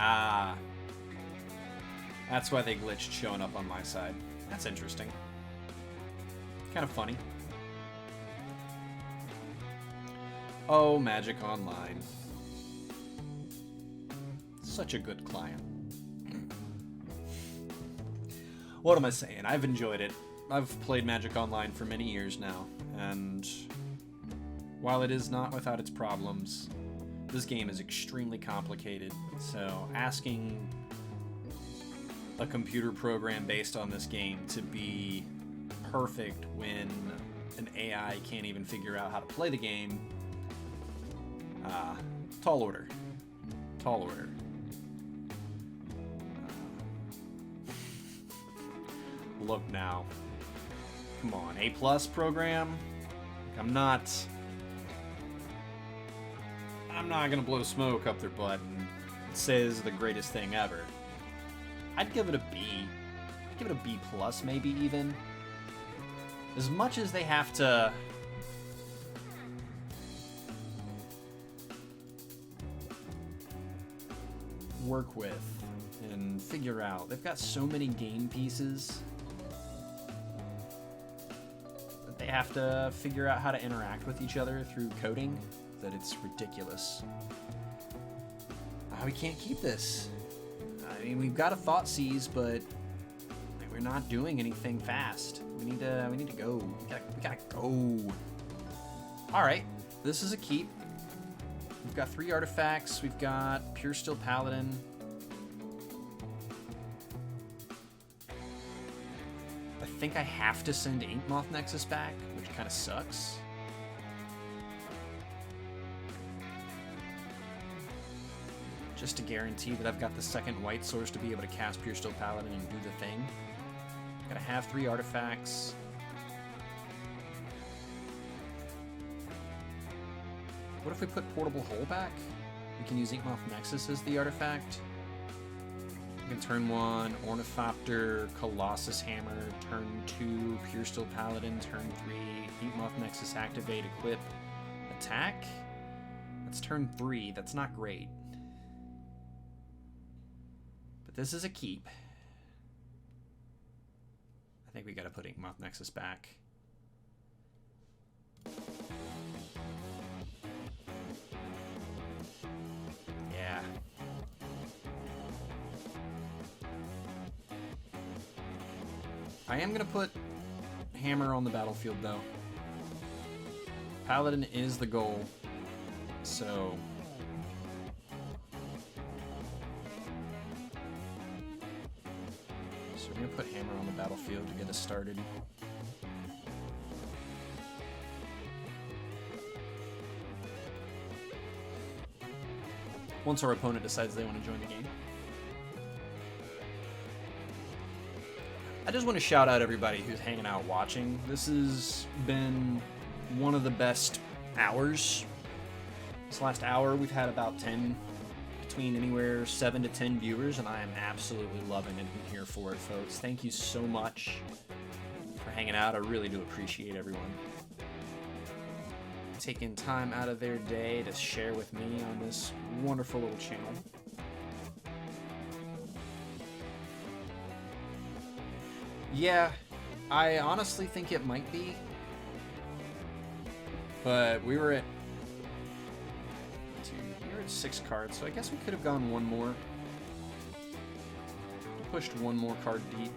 Ah. That's why they glitched showing up on my side. That's interesting. Kind of funny. Oh, Magic Online. Such a good client. What am I saying? I've enjoyed it. I've played Magic Online for many years now, and while it is not without its problems, this game is extremely complicated, so asking a computer program based on this game to be perfect when an AI can't even figure out how to play the game, tall order. Tall order. Look now. Come on, A+ program? I'm not gonna blow smoke up their butt and say this is the greatest thing ever. I'd give it a B. I'd give it a B+, maybe even. As much as they have to work with and figure out, they've got so many game pieces that they have to figure out how to interact with each other through coding that it's ridiculous. We can't keep this. I mean, we've got a Thoughtseize, but we're not doing anything fast. We need to go. We gotta go. All right, this is a keep. We've got 3 artifacts. We've got Pure Steel Paladin. I think I have to send Inkmoth Nexus back, which kind of sucks. Just to guarantee that I've got the second white source to be able to cast Pure Steel Paladin and do the thing. Gotta have 3 artifacts. What if we put Portable Hole back? We can use Inkmoth Nexus as the artifact. We can turn 1, Ornithopter, Colossus Hammer, turn 2, Pure Steel Paladin, turn 3, Inkmoth Nexus activate, equip, attack. That's turn 3, that's not great. But this is a keep. I think we gotta put Inkmoth Nexus back. Yeah. I am gonna put Hammer on the battlefield though. Paladin is the goal, so we're gonna put Hammer on the battlefield to get us started. Once our opponent decides they want to join the game. I just want to shout out everybody who's hanging out watching. This has been one of the best hours. This last hour we've had about 10, between anywhere 7 to 10 viewers, and I am absolutely loving it and here for it, folks. Thank you so much for hanging out. I really do appreciate everyone taking time out of their day to share with me on this wonderful little channel. Yeah, I honestly think it might be, but we were at 6 cards, so I guess we could have gone one more. Pushed one more card deep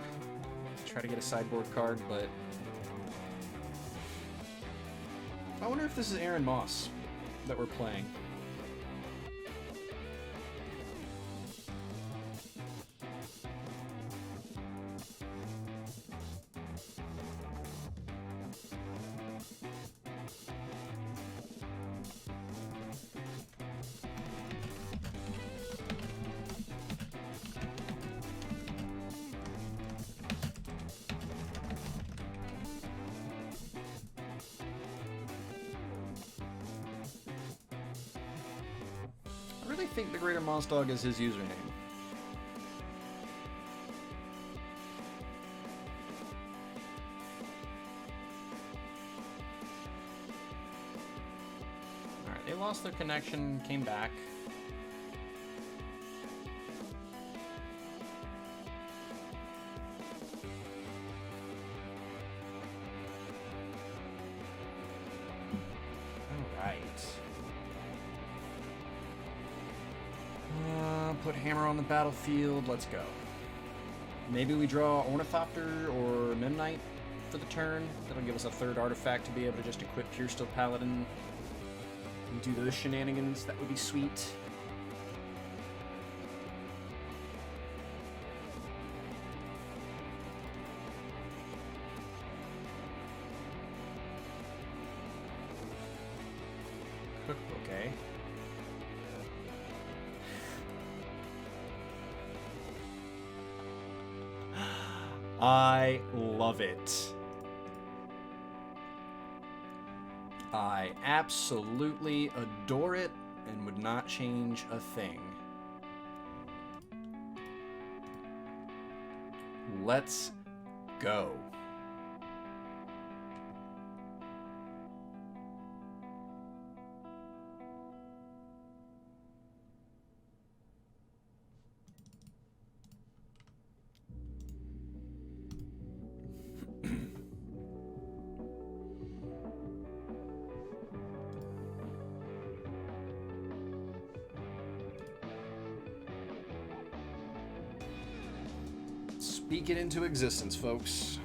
to try to get a sideboard card, but I wonder if this is Aaron Moss that we're playing. really think the Greater Mossdog is his username. Alright, they lost their connection, came back. Put Hammer on the battlefield. Let's go. Maybe we draw Ornithopter or Memnite for the turn. That'll give us a third artifact to be able to just equip Pure Steel Paladin and do those shenanigans. That would be sweet. Okay. I love it. I absolutely adore it and would not change a thing. Let's go. Speak it into existence, folks.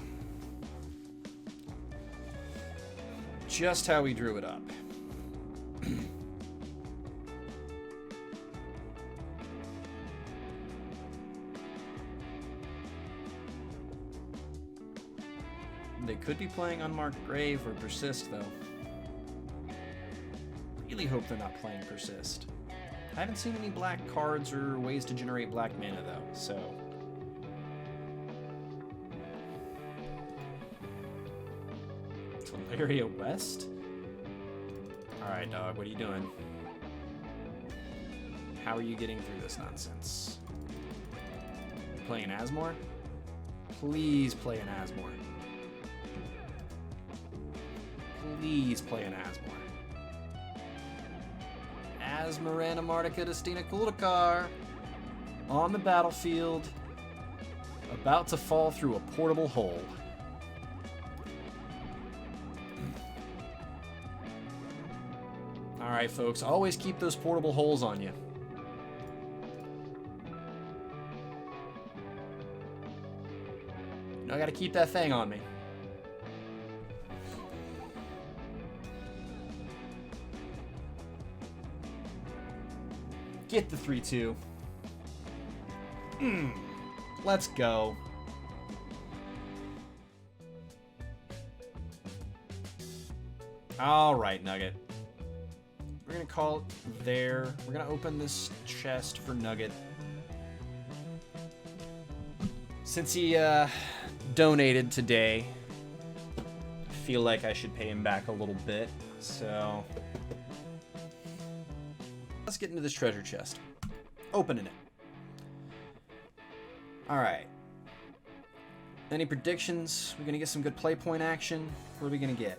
Just how we drew it up. They could be playing Unmarked Grave or Persist, though. Really hope they're not playing Persist. I haven't seen any black cards or ways to generate black mana, though, so... Area West? Alright, dog, what are you doing? How are you getting through this nonsense? Playing Asmore? Please play an Asmore. Please play an Asmore. Asmarana Martica Destina Kuldakar on the battlefield, about to fall through a portable hole. Alright, folks, always keep those portable holes on you. I gotta keep that thing on me. Get the 3-2. Let's go. Alright, Nugget. We're gonna call it there. We're gonna open this chest for Nugget. Since he donated today, I feel like I should pay him back a little bit. So let's get into this treasure chest. Opening it. Alright. Any predictions? We're gonna get some good play point action. What are we gonna get?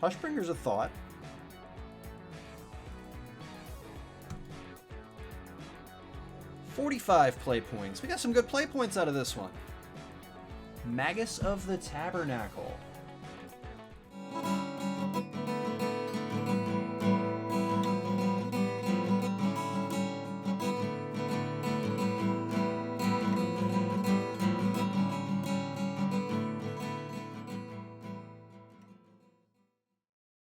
Hushbringer's a thought. $45 play points. We got some good play points out of this one. Magus of the Tabernacle.